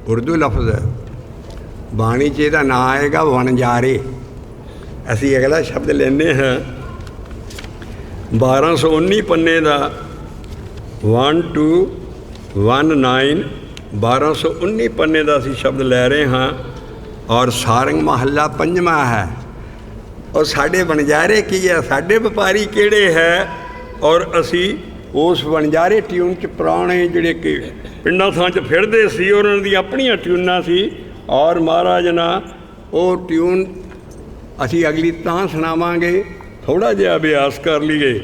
ਉਰਦੂ ਲਫ਼ਜ਼ ਹੈ, ਬਾਣੀ 'ਚ ਇਹਦਾ ਨਾਂ ਆਏਗਾ ਵਣਜਾਰੇ। ਅਸੀਂ ਅਗਲਾ ਸ਼ਬਦ ਲੈਂਦੇ ਹਾਂ 1219 ਪੰਨੇ ਦਾ 1219 1219 ਪੰਨੇ ਦਾ ਅਸੀਂ ਸ਼ਬਦ ਲੈ ਰਹੇ ਹਾਂ ਔਰ ਸਾਰੰਗ ਮਹੱਲਾ ਪੰਜਵਾਂ ਹੈ। ਔਰ ਸਾਡੇ ਵਣਜਾਰੇ ਕੀ ਹੈ, ਸਾਡੇ ਵਪਾਰੀ ਕਿਹੜੇ ਹੈ। ਔਰ ਅਸੀਂ ਉਸ ਵਣਜਾਰੇ ਟਿਊਨ 'ਚ ਪੁਰਾਣੇ ਜਿਹੜੇ ਕਿ ਪਿੰਡਾਂ ਥਾਂ 'ਚ ਫਿਰਦੇ ਸੀ ਉਹਨਾਂ ਦੀ ਆਪਣੀਆਂ ਟਿਊਨਾਂ ਸੀ ਔਰ ਮਹਾਰਾਜ ਨਾਲ ਉਹ ਟਿਊਨ ਅਸੀਂ ਅਗਲੀ ਤਾਂ ਸੁਣਾਵਾਂਗੇ। ਥੋੜ੍ਹਾ ਜਿਹਾ ਅਭਿਆਸ ਕਰ ਲਈਏ।